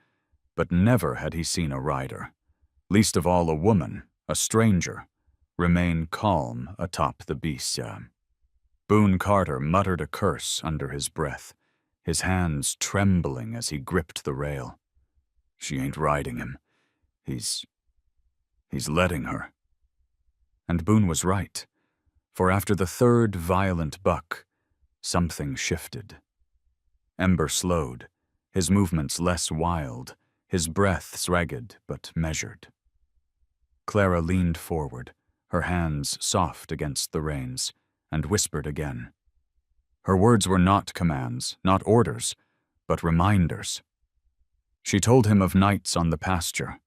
but never had he seen a rider, least of all a woman, a stranger, remain calm atop the bestia. Boone Carter muttered a curse under his breath, his hands trembling as he gripped the rail. She ain't riding him. He's letting her. And Boone was right, for after the third violent buck, something shifted. Ember slowed, his movements less wild, his breaths ragged but measured. Clara leaned forward, her hands soft against the reins, and whispered again. Her words were not commands, not orders, but reminders. She told him of nights on the pasture,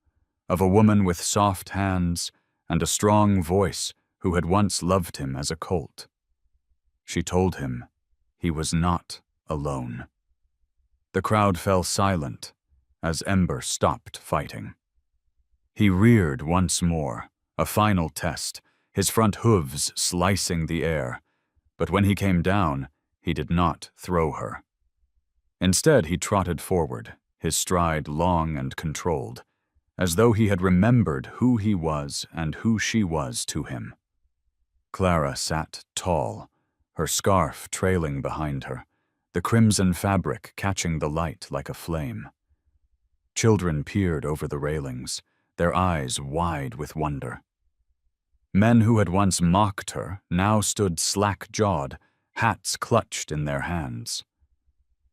of a woman with soft hands and a strong voice who had once loved him as a colt. She told him he was not alone. The crowd fell silent as Ember stopped fighting. He reared once more, a final test, his front hooves slicing the air, but when he came down, he did not throw her. Instead, he trotted forward, his stride long and controlled, as though he had remembered who he was and who she was to him. Clara sat tall, her scarf trailing behind her, the crimson fabric catching the light like a flame. Children peered over the railings, their eyes wide with wonder. Men who had once mocked her now stood slack-jawed, hats clutched in their hands.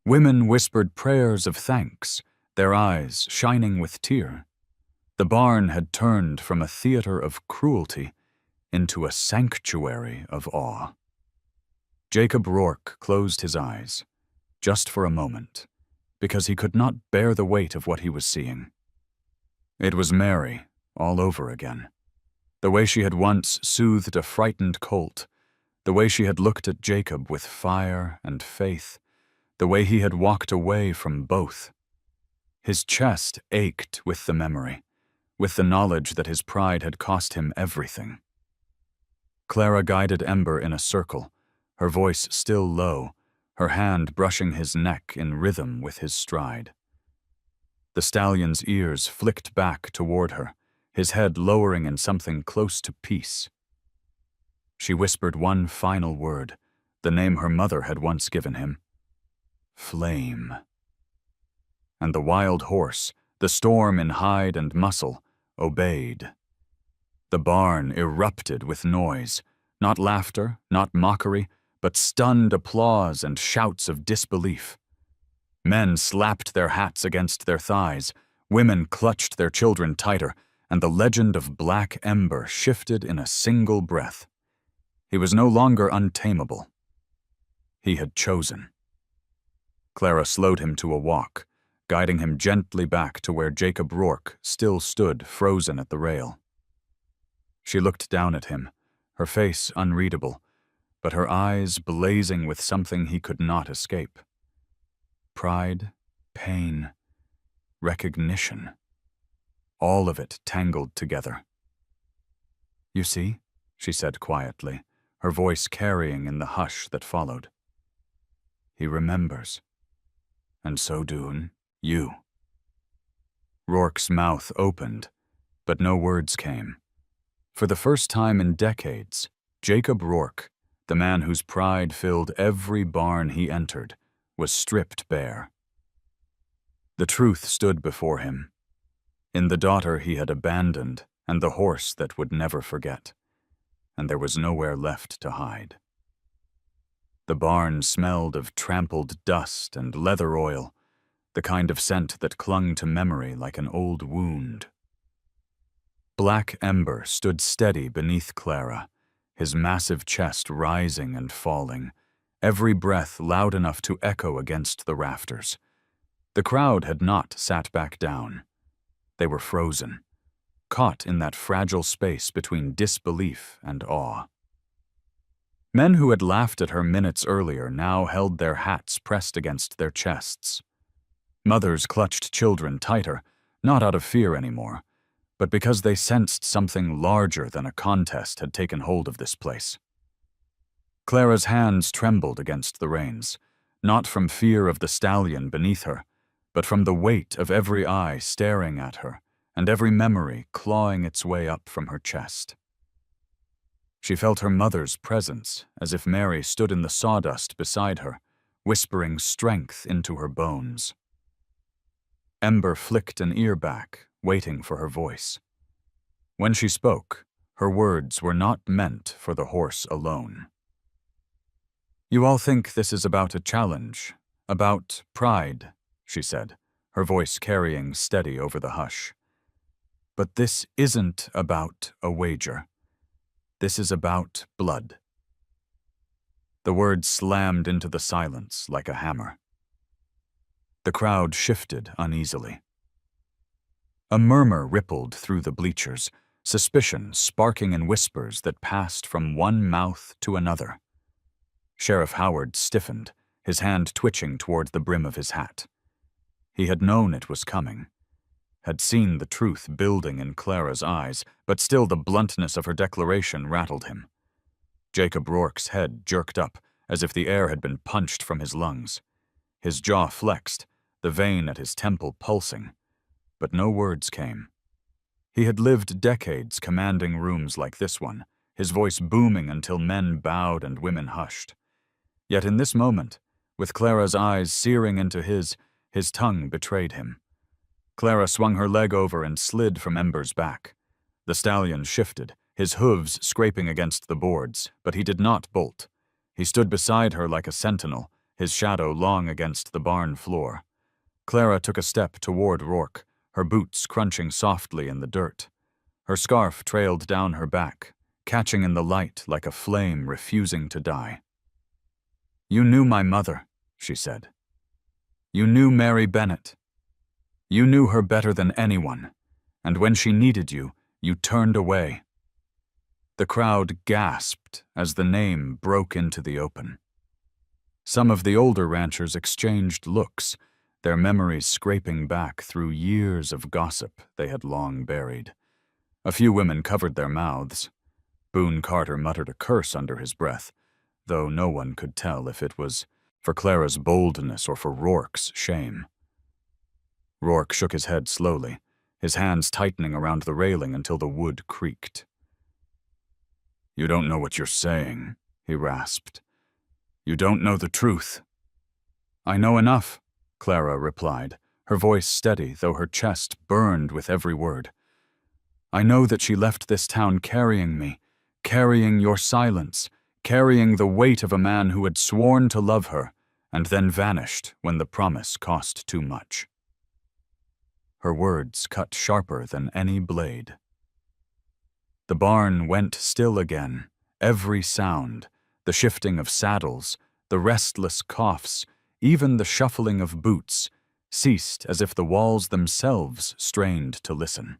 Women whispered prayers of thanks, their eyes shining with tear. The barn had turned from a theater of cruelty into a sanctuary of awe. Jacob Rourke closed his eyes, just for a moment, because he could not bear the weight of what he was seeing. It was Mary, all over again. The way she had once soothed a frightened colt, the way she had looked at Jacob with fire and faith, the way he had walked away from both. His chest ached with the memory, with the knowledge that his pride had cost him everything. Clara guided Ember in a circle, her voice still low, her hand brushing his neck in rhythm with his stride. The stallion's ears flicked back toward her, his head lowering in something close to peace. She whispered one final word, the name her mother had once given him. Flame. And the wild horse, the storm in hide and muscle, obeyed. The barn erupted with noise, not laughter, not mockery, but stunned applause and shouts of disbelief. Men slapped their hats against their thighs, women clutched their children tighter, and the legend of Black Ember shifted in a single breath. He was no longer untamable. He had chosen. Clara slowed him to a walk, guiding him gently back to where Jacob Rourke still stood frozen at the rail. She looked down at him, her face unreadable, but her eyes blazing with something he could not escape. Pride, pain, recognition. All of it tangled together. "You see," she said quietly, her voice carrying in the hush that followed. "He remembers. And so do you." Rourke's mouth opened, but no words came. For the first time in decades, Jacob Rourke, the man whose pride filled every barn he entered, was stripped bare. The truth stood before him. In the daughter he had abandoned and the horse that would never forget, and there was nowhere left to hide. The barn smelled of trampled dust and leather oil, the kind of scent that clung to memory like an old wound. Black Ember stood steady beneath Clara, his massive chest rising and falling, every breath loud enough to echo against the rafters. The crowd had not sat back down. They were frozen, caught in that fragile space between disbelief and awe. Men who had laughed at her minutes earlier now held their hats pressed against their chests. Mothers clutched children tighter, not out of fear anymore, but because they sensed something larger than a contest had taken hold of this place. Clara's hands trembled against the reins, not from fear of the stallion beneath her, but from the weight of every eye staring at her and every memory clawing its way up from her chest. She felt her mother's presence, as if Mary stood in the sawdust beside her, whispering strength into her bones. Ember flicked an ear back, waiting for her voice. When she spoke, her words were not meant for the horse alone. "You all think this is about a challenge, about pride," she said, her voice carrying steady over the hush. "But this isn't about a wager. This is about blood." The words slammed into the silence like a hammer. The crowd shifted uneasily. A murmur rippled through the bleachers, suspicion sparking in whispers that passed from one mouth to another. Sheriff Howard stiffened, his hand twitching toward the brim of his hat. He had known it was coming, had seen the truth building in Clara's eyes, but still the bluntness of her declaration rattled him. Jacob Rourke's head jerked up, as if the air had been punched from his lungs. His jaw flexed, the vein at his temple pulsing, but no words came. He had lived decades commanding rooms like this one, his voice booming until men bowed and women hushed. Yet in this moment, with Clara's eyes searing into his tongue betrayed him. Clara swung her leg over and slid from Ember's back. The stallion shifted, his hooves scraping against the boards, but he did not bolt. He stood beside her like a sentinel, his shadow long against the barn floor. Clara took a step toward Rourke, her boots crunching softly in the dirt. Her scarf trailed down her back, catching in the light like a flame refusing to die. "You knew my mother," she said. "You knew Mary Bennett. You knew her better than anyone, and when she needed you, you turned away." The crowd gasped as the name broke into the open. Some of the older ranchers exchanged looks, their memories scraping back through years of gossip they had long buried. A few women covered their mouths. Boone Carter muttered a curse under his breath, though no one could tell if it was for Clara's boldness or for Rourke's shame. Rourke shook his head slowly, his hands tightening around the railing until the wood creaked. "You don't know what you're saying," he rasped. "You don't know the truth." "I know enough," Clara replied, her voice steady though her chest burned with every word. "I know that she left this town carrying me, carrying your silence, carrying the weight of a man who had sworn to love her and then vanished when the promise cost too much." Her words cut sharper than any blade. The barn went still again. Every sound, the shifting of saddles, the restless coughs, even the shuffling of boots, ceased as if the walls themselves strained to listen.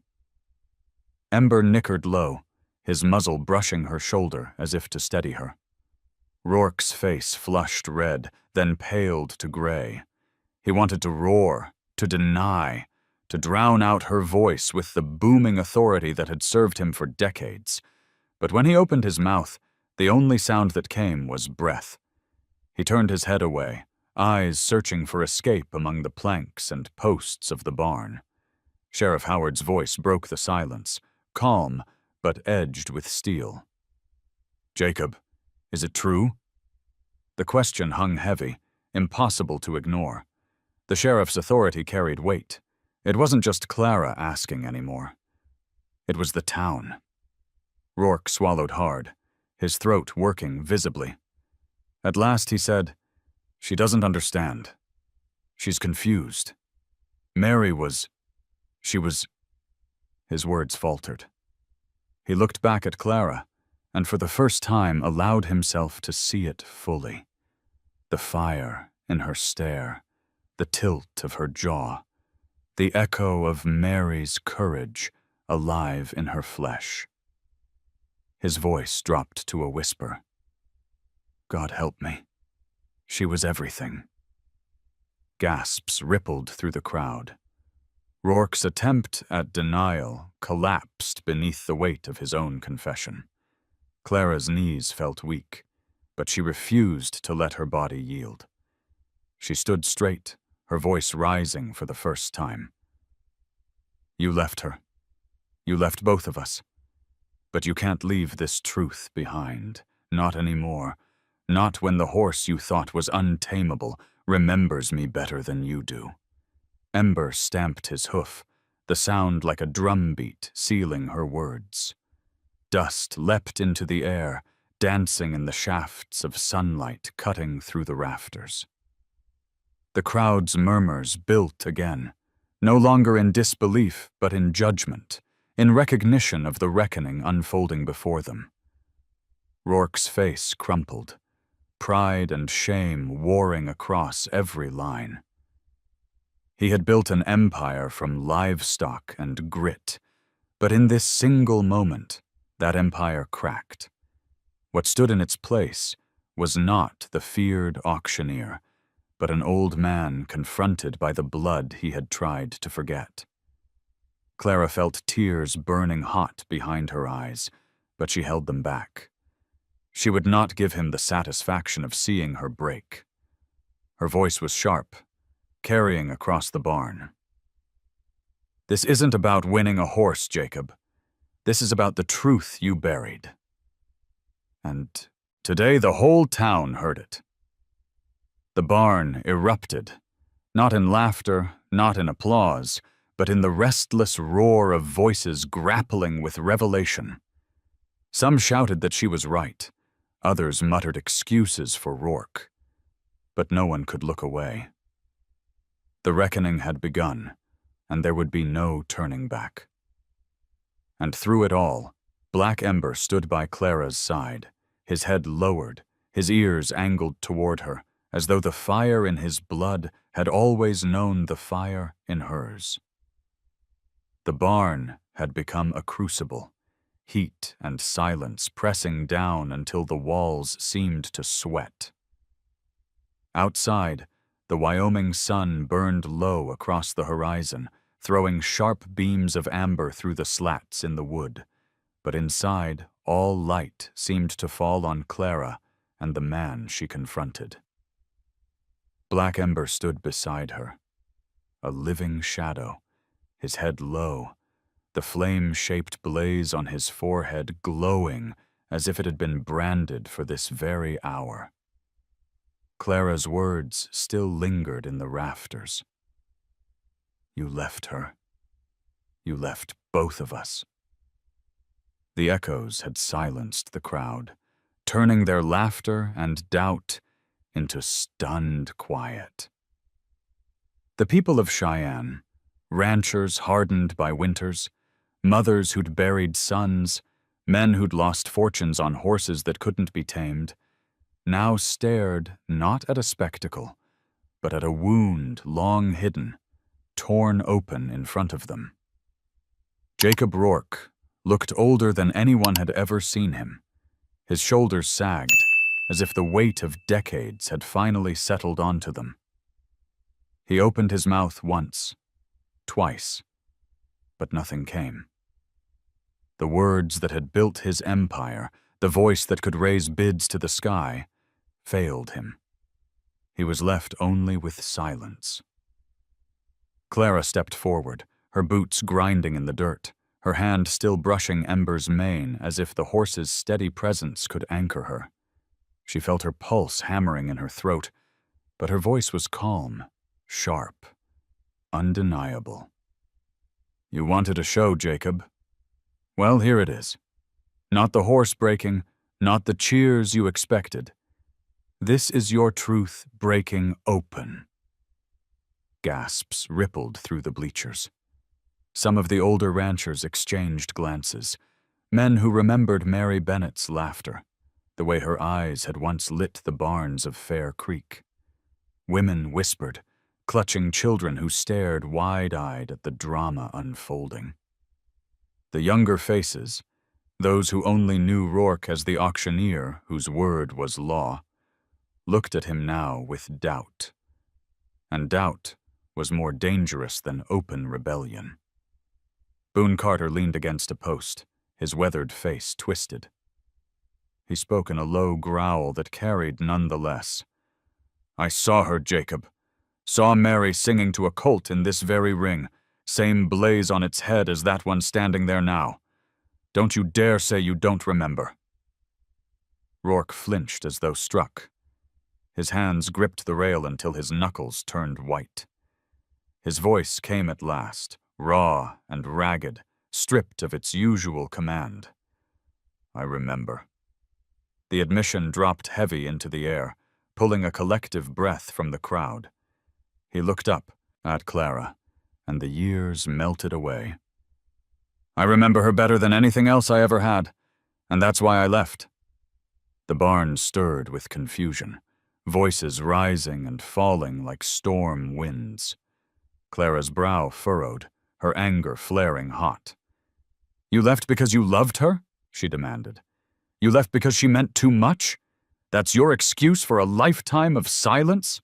Ember nickered low, his muzzle brushing her shoulder as if to steady her. Rourke's face flushed red, then paled to gray. He wanted to roar, to deny, to drown out her voice with the booming authority that had served him for decades. But when he opened his mouth, the only sound that came was breath. He turned his head away, eyes searching for escape among the planks and posts of the barn. Sheriff Howard's voice broke the silence, calm but edged with steel. "Jacob, is it true?" The question hung heavy, impossible to ignore. The sheriff's authority carried weight. It wasn't just Clara asking anymore. It was the town. Rourke swallowed hard, his throat working visibly. At last he said, "She doesn't understand. She's confused. Mary was... she was..." His words faltered. He looked back at Clara, and for the first time allowed himself to see it fully. The fire in her stare, the tilt of her jaw, the echo of Mary's courage alive in her flesh. His voice dropped to a whisper. "God help me. She was everything." Gasps rippled through the crowd. Rourke's attempt at denial collapsed beneath the weight of his own confession. Clara's knees felt weak, but she refused to let her body yield. She stood straight, her voice rising for the first time. "You left her. You left both of us. But you can't leave this truth behind. Not anymore. Not when the horse you thought was untamable remembers me better than you do." Ember stamped his hoof, the sound like a drumbeat sealing her words. Dust leapt into the air, dancing in the shafts of sunlight cutting through the rafters. The crowd's murmurs built again, no longer in disbelief but in judgment, in recognition of the reckoning unfolding before them. Rourke's face crumpled, pride and shame warring across every line. He had built an empire from livestock and grit, but in this single moment, that empire cracked. What stood in its place was not the feared auctioneer, but an old man confronted by the blood he had tried to forget. Clara felt tears burning hot behind her eyes, but she held them back. She would not give him the satisfaction of seeing her break. Her voice was sharp, carrying across the barn. "This isn't about winning a horse, Jacob. This is about the truth you buried." And today the whole town heard it. The barn erupted, not in laughter, not in applause, but in the restless roar of voices grappling with revelation. Some shouted that she was right, others muttered excuses for Rourke, but no one could look away. The reckoning had begun, and there would be no turning back. And through it all, Black Ember stood by Clara's side, his head lowered, his ears angled toward her, as though the fire in his blood had always known the fire in hers. The barn had become a crucible, heat and silence pressing down until the walls seemed to sweat. Outside, the Wyoming sun burned low across the horizon, throwing sharp beams of amber through the slats in the wood. But inside, all light seemed to fall on Clara and the man she confronted. Black Ember stood beside her, a living shadow, his head low, the flame-shaped blaze on his forehead glowing as if it had been branded for this very hour. Clara's words still lingered in the rafters. "You left her. You left both of us." The echoes had silenced the crowd, turning their laughter and doubt into stunned quiet. The people of Cheyenne, ranchers hardened by winters, mothers who'd buried sons, Men who'd lost fortunes on horses that couldn't be tamed, now stared not at a spectacle, but at a wound long hidden, torn open in front of them. Jacob Rourke looked older than anyone had ever seen him. His shoulders sagged, as if the weight of decades had finally settled onto them. He opened his mouth once, twice, but nothing came. The words that had built his empire, the voice that could raise bids to the sky, failed him. He was left only with silence. Clara stepped forward, her boots grinding in the dirt, her hand still brushing Ember's mane as if the horse's steady presence could anchor her. She felt her pulse hammering in her throat, but her voice was calm, sharp, undeniable. "You wanted a show, Jacob. Well, here it is. Not the horse breaking, not the cheers you expected. This is your truth breaking open." Gasps rippled through the bleachers. Some of the older ranchers exchanged glances, men who remembered Mary Bennett's laughter, the way her eyes had once lit the barns of Fair Creek. Women whispered, clutching children who stared wide-eyed at the drama unfolding. The younger faces, those who only knew Rourke as the auctioneer whose word was law, looked at him now with doubt. And doubt was more dangerous than open rebellion. Boone Carter leaned against a post, his weathered face twisted. He spoke in a low growl that carried nonetheless. "I saw her, Jacob. Saw Mary singing to a colt in this very ring, same blaze on its head as that one standing there now. Don't you dare say you don't remember." Rourke flinched as though struck. His hands gripped the rail until his knuckles turned white. His voice came at last, raw and ragged, stripped of its usual command. "I remember." The admission dropped heavy into the air, pulling a collective breath from the crowd. He looked up at Clara, and the years melted away. "I remember her better than anything else I ever had, and that's why I left." The barn stirred with confusion, voices rising and falling like storm winds. Clara's brow furrowed, her anger flaring hot. "You left because you loved her?" she demanded. "You left because she meant too much? That's your excuse for a lifetime of silence?"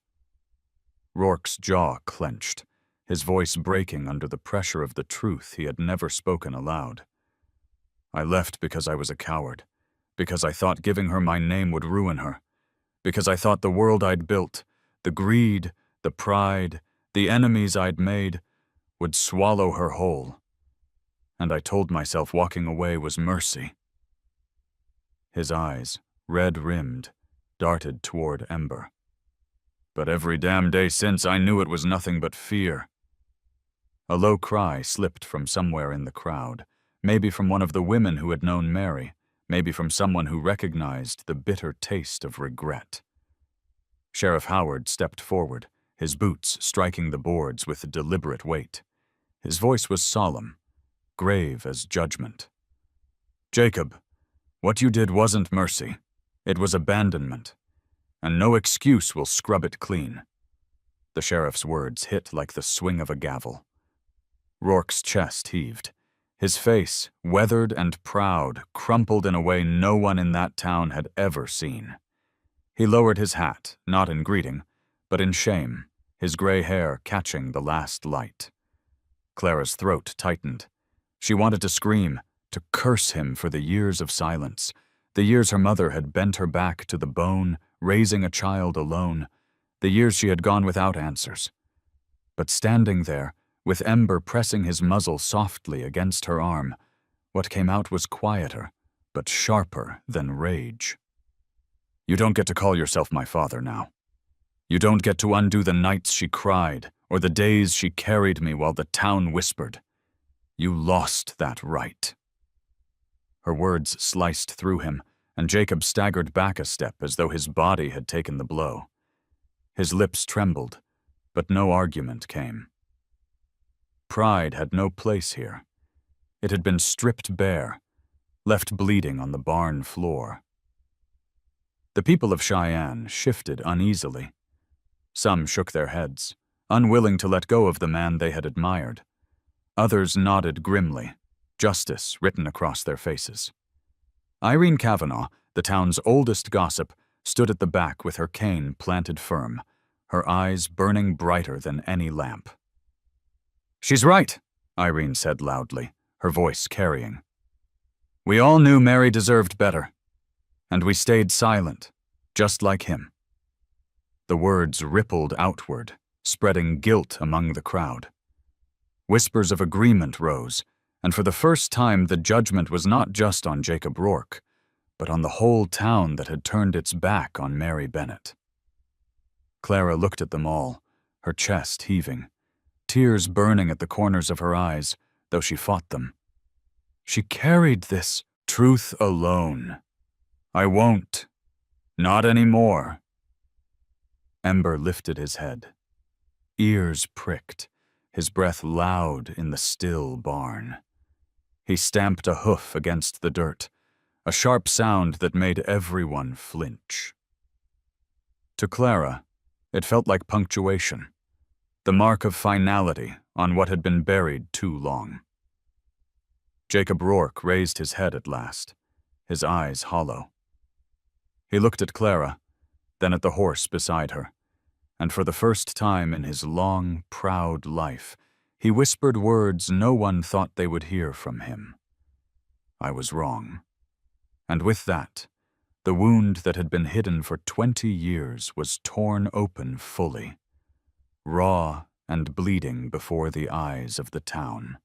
Rourke's jaw clenched, his voice breaking under the pressure of the truth he had never spoken aloud. "I left because I was a coward, because I thought giving her my name would ruin her, because I thought the world I'd built, the greed, the pride, the enemies I'd made, would swallow her whole. And I told myself walking away was mercy." His eyes, red-rimmed, darted toward Ember. "But every damn day since I knew it was nothing but fear." A low cry slipped from somewhere in the crowd, maybe from one of the women who had known Mary, maybe from someone who recognized the bitter taste of regret. Sheriff Howard stepped forward, his boots striking the boards with deliberate weight. His voice was solemn, grave as judgment. "Jacob, what you did wasn't mercy. It was abandonment. And no excuse will scrub it clean." The sheriff's words hit like the swing of a gavel. Rourke's chest heaved. His face, weathered and proud, crumpled in a way no one in that town had ever seen. He lowered his hat, not in greeting, but in shame, his gray hair catching the last light. Clara's throat tightened. She wanted to scream, to curse him for the years of silence, the years her mother had bent her back to the bone, raising a child alone, the years she had gone without answers. But standing there, with Ember pressing his muzzle softly against her arm, what came out was quieter, but sharper than rage. "You don't get to call yourself my father now. You don't get to undo the nights she cried, or the days she carried me while the town whispered. You lost that right." Her words sliced through him, and Jacob staggered back a step as though his body had taken the blow. His lips trembled, but no argument came. Pride had no place here. It had been stripped bare. left bleeding on the barn floor. The people of Cheyenne shifted uneasily. Some shook their heads, unwilling to let go of the man they had admired. Others nodded grimly, justice written across their faces. Irene Kavanaugh, the town's oldest gossip, stood at the back with her cane planted firm, her eyes burning brighter than any lamp. "She's right," Irene said loudly, her voice carrying. "We all knew Mary deserved better, and we stayed silent, just like him." The words rippled outward, spreading guilt among the crowd. Whispers of agreement rose, and for the first time the judgment was not just on Jacob Rourke, but on the whole town that had turned its back on Mary Bennett. Clara looked at them all, her chest heaving, tears burning at the corners of her eyes, though she fought them. She carried this truth alone. "I won't. Not anymore." Ember lifted his head. Ears pricked, his breath loud in the still barn. He stamped a hoof against the dirt, a sharp sound that made everyone flinch. To Clara, it felt like punctuation, the mark of finality on what had been buried too long. Jacob Rourke raised his head at last, his eyes hollow. He looked at Clara, then at the horse beside her, and for the first time in his long, proud life, he whispered words no one thought they would hear from him. "I was wrong." And with that, the wound that had been hidden for 20 years was torn open fully, raw and bleeding before the eyes of the town.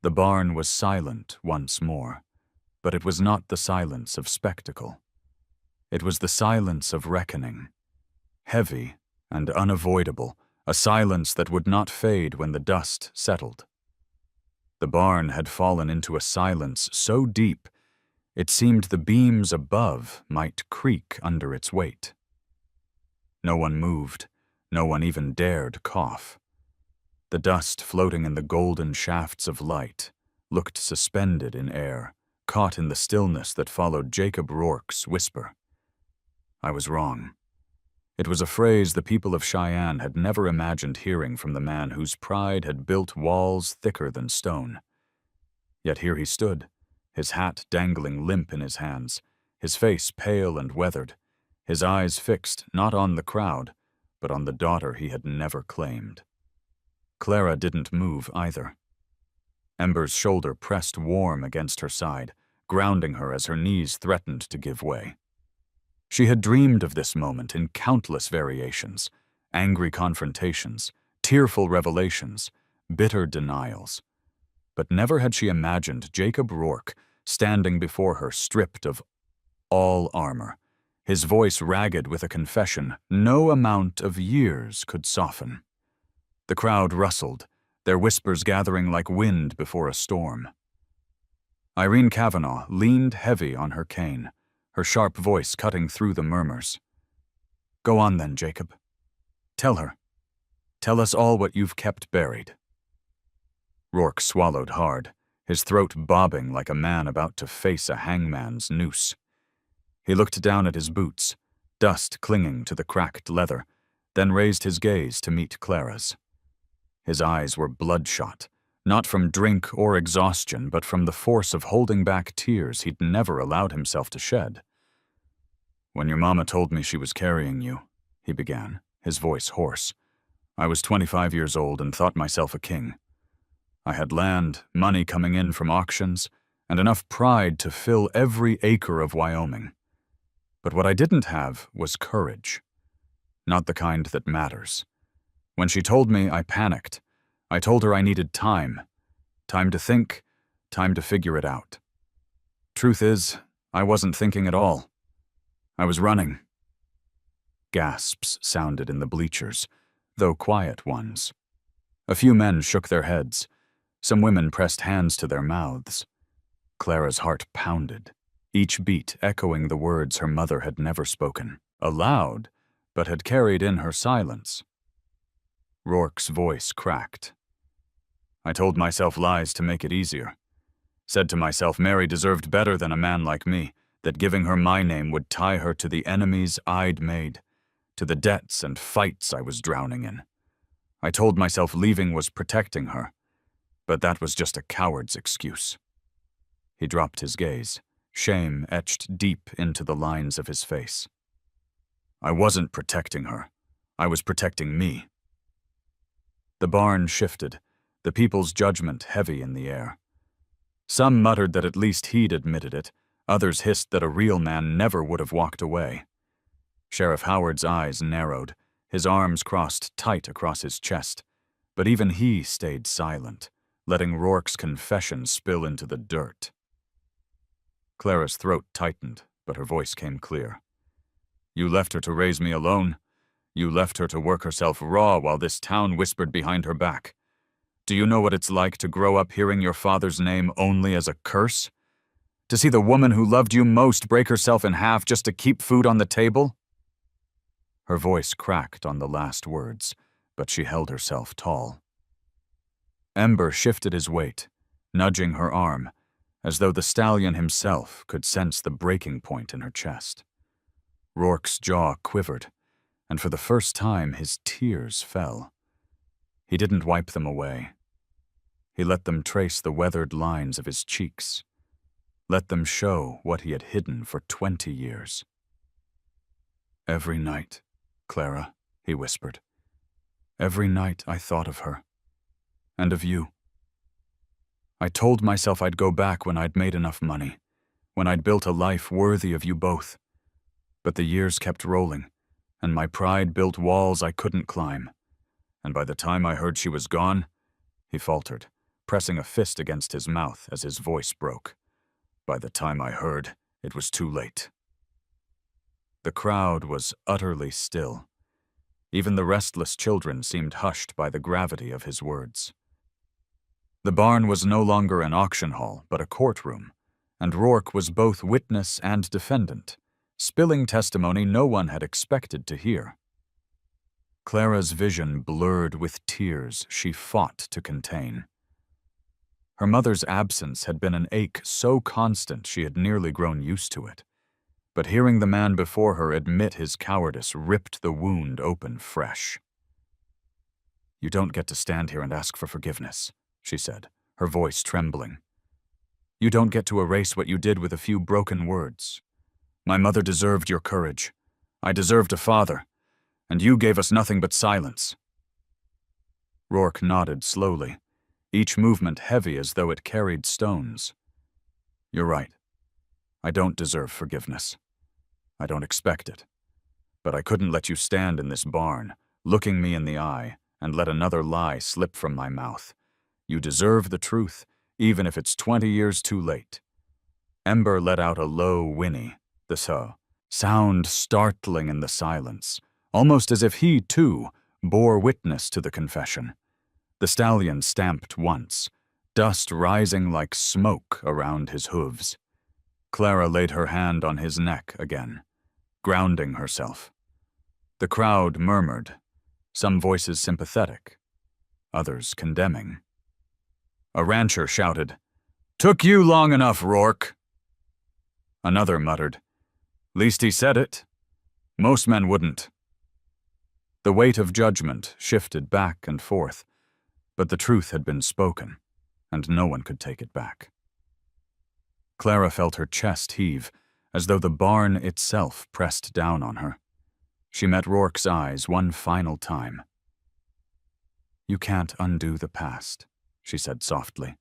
The barn was silent once more, but it was not the silence of spectacle. It was the silence of reckoning, heavy and unavoidable, a silence that would not fade when the dust settled. The barn had fallen into a silence so deep it seemed the beams above might creak under its weight. No one moved, no one even dared cough. The dust floating in the golden shafts of light looked suspended in air, caught in the stillness that followed Jacob Rourke's whisper. "I was wrong." It was a phrase the people of Cheyenne had never imagined hearing from the man whose pride had built walls thicker than stone. Yet here he stood, his hat dangling limp in his hands, his face pale and weathered, his eyes fixed not on the crowd, but on the daughter he had never claimed. Clara didn't move either. Ember's shoulder pressed warm against her side, grounding her as her knees threatened to give way. She had dreamed of this moment in countless variations, angry confrontations, tearful revelations, bitter denials. But never had she imagined Jacob Rourke standing before her stripped of all armor, his voice ragged with a confession no amount of years could soften. The crowd rustled, their whispers gathering like wind before a storm. Irene Kavanaugh leaned heavy on her cane, her sharp voice cutting through the murmurs. "Go on then, Jacob. Tell her. Tell us all what you've kept buried." Rourke swallowed hard, his throat bobbing like a man about to face a hangman's noose. He looked down at his boots, dust clinging to the cracked leather, then raised his gaze to meet Clara's. His eyes were bloodshot, not from drink or exhaustion, but from the force of holding back tears he'd never allowed himself to shed. "When your mama told me she was carrying you," he began, his voice hoarse, "I was 25 years old and thought myself a king. I had land, money coming in from auctions, and enough pride to fill every acre of Wyoming. But what I didn't have was courage. Not the kind that matters. When she told me, I panicked. I told her I needed time. Time to think, time to figure it out. Truth is, I wasn't thinking at all. I was running." Gasps sounded in the bleachers, though quiet ones. A few men shook their heads. Some women pressed hands to their mouths. Clara's heart pounded, each beat echoing the words her mother had never spoken, aloud, but had carried in her silence. Rourke's voice cracked. "I told myself lies to make it easier. Said to myself Mary deserved better than a man like me, that giving her my name would tie her to the enemies I'd made, to the debts and fights I was drowning in. I told myself leaving was protecting her, but that was just a coward's excuse. He dropped his gaze, shame etched deep into the lines of his face. I wasn't protecting her. I was protecting me. The barn shifted, the people's judgment heavy in the air. Some muttered that at least he'd admitted it, others hissed that a real man never would have walked away. Sheriff Howard's eyes narrowed, his arms crossed tight across his chest, but even he stayed silent, letting Rourke's confession spill into the dirt. Clara's throat tightened, but her voice came clear. You left her to raise me alone. You left her to work herself raw while this town whispered behind her back. Do you know what it's like to grow up hearing your father's name only as a curse? To see the woman who loved you most break herself in half just to keep food on the table? Her voice cracked on the last words, but she held herself tall. Ember shifted his weight, nudging her arm, as though the stallion himself could sense the breaking point in her chest. Rourke's jaw quivered, and for the first time his tears fell. He didn't wipe them away. He let them trace the weathered lines of his cheeks, let them show what he had hidden for 20 years. Every night, Clara, he whispered. Every night I thought of her, and of you. I told myself I'd go back when I'd made enough money, when I'd built a life worthy of you both. But the years kept rolling, and my pride built walls I couldn't climb. And by the time I heard she was gone, he faltered, pressing a fist against his mouth as his voice broke. By the time I heard, it was too late. The crowd was utterly still. Even the restless children seemed hushed by the gravity of his words. The barn was no longer an auction hall, but a courtroom, and Rourke was both witness and defendant, spilling testimony no one had expected to hear. Clara's vision blurred with tears she fought to contain. Her mother's absence had been an ache so constant she had nearly grown used to it. But hearing the man before her admit his cowardice ripped the wound open fresh. You don't get to stand here and ask for forgiveness, she said, her voice trembling. You don't get to erase what you did with a few broken words. My mother deserved your courage. I deserved a father, and you gave us nothing but silence. Rourke nodded slowly, each movement heavy as though it carried stones. You're right. I don't deserve forgiveness. I don't expect it. But I couldn't let you stand in this barn, looking me in the eye, and let another lie slip from my mouth. You deserve the truth, even if it's 20 years too late. Ember let out a low whinny, the sound startling in the silence, almost as if he, too, bore witness to the confession. The stallion stamped once, dust rising like smoke around his hooves. Clara laid her hand on his neck again, grounding herself. The crowd murmured, some voices sympathetic, others condemning. A rancher shouted, "Took you long enough, Rourke." Another muttered, "Least he said it. Most men wouldn't." The weight of judgment shifted back and forth, but the truth had been spoken, and no one could take it back. Clara felt her chest heave, as though the barn itself pressed down on her. She met Rourke's eyes one final time. "You can't undo the past," she said softly.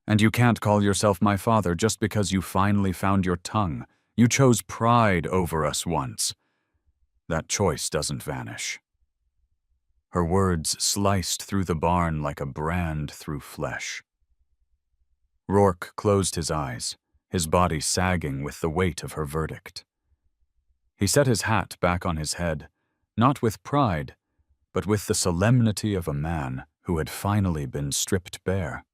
"And you can't call yourself my father just because you finally found your tongue. You chose pride over us once. That choice doesn't vanish." Her words sliced through the barn like a brand through flesh. Rourke closed his eyes, his body sagging with the weight of her verdict. He set his hat back on his head, not with pride, but with the solemnity of a man who had finally been stripped bare.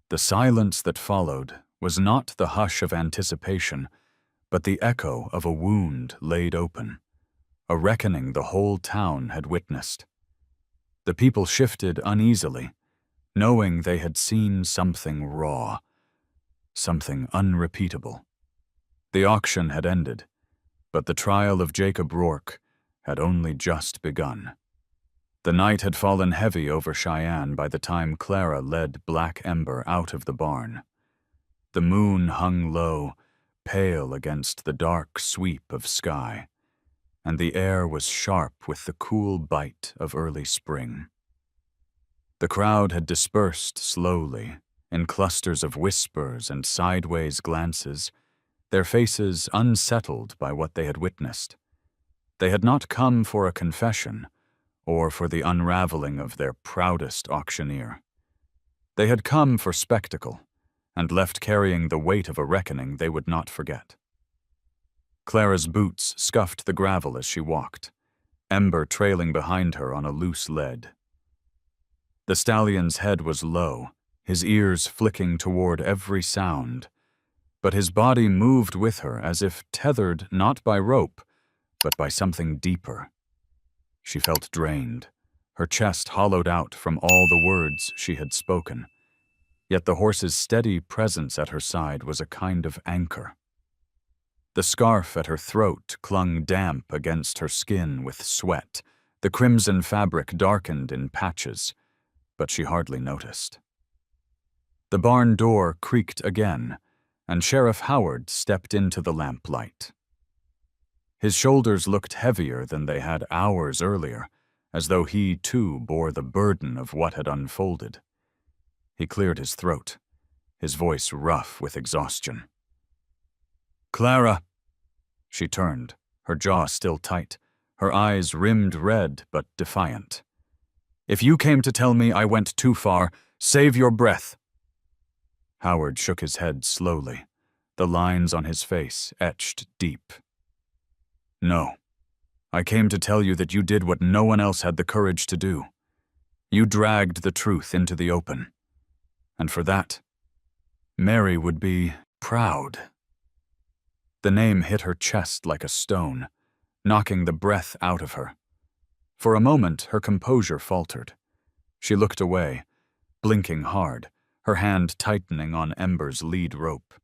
The silence that followed was not the hush of anticipation, but the echo of a wound laid open, a reckoning the whole town had witnessed. The people shifted uneasily, knowing they had seen something raw, something unrepeatable. The auction had ended, but the trial of Jacob Rourke had only just begun. The night had fallen heavy over Cheyenne by the time Clara led Black Ember out of the barn. The moon hung low, pale against the dark sweep of sky, and the air was sharp with the cool bite of early spring. The crowd had dispersed slowly, in clusters of whispers and sideways glances, their faces unsettled by what they had witnessed. They had not come for a confession, or for the unraveling of their proudest auctioneer. They had come for spectacle, and left carrying the weight of a reckoning they would not forget. Clara's boots scuffed the gravel as she walked, Ember trailing behind her on a loose lead. The stallion's head was low, his ears flicking toward every sound, but his body moved with her as if tethered not by rope, but by something deeper. She felt drained, her chest hollowed out from all the words she had spoken, yet the horse's steady presence at her side was a kind of anchor. The scarf at her throat clung damp against her skin with sweat, the crimson fabric darkened in patches, but she hardly noticed. The barn door creaked again, and Sheriff Howard stepped into the lamplight. His shoulders looked heavier than they had hours earlier, as though he, too, bore the burden of what had unfolded. He cleared his throat, his voice rough with exhaustion. "Clara!" She turned, her jaw still tight, her eyes rimmed red but defiant. "If you came to tell me I went too far, save your breath." Howard shook his head slowly, the lines on his face etched deep. "No. I came to tell you that you did what no one else had the courage to do. You dragged the truth into the open. And for that, Mary would be proud." The name hit her chest like a stone, knocking the breath out of her. For a moment, her composure faltered. She looked away, blinking hard, her hand tightening on Ember's lead rope.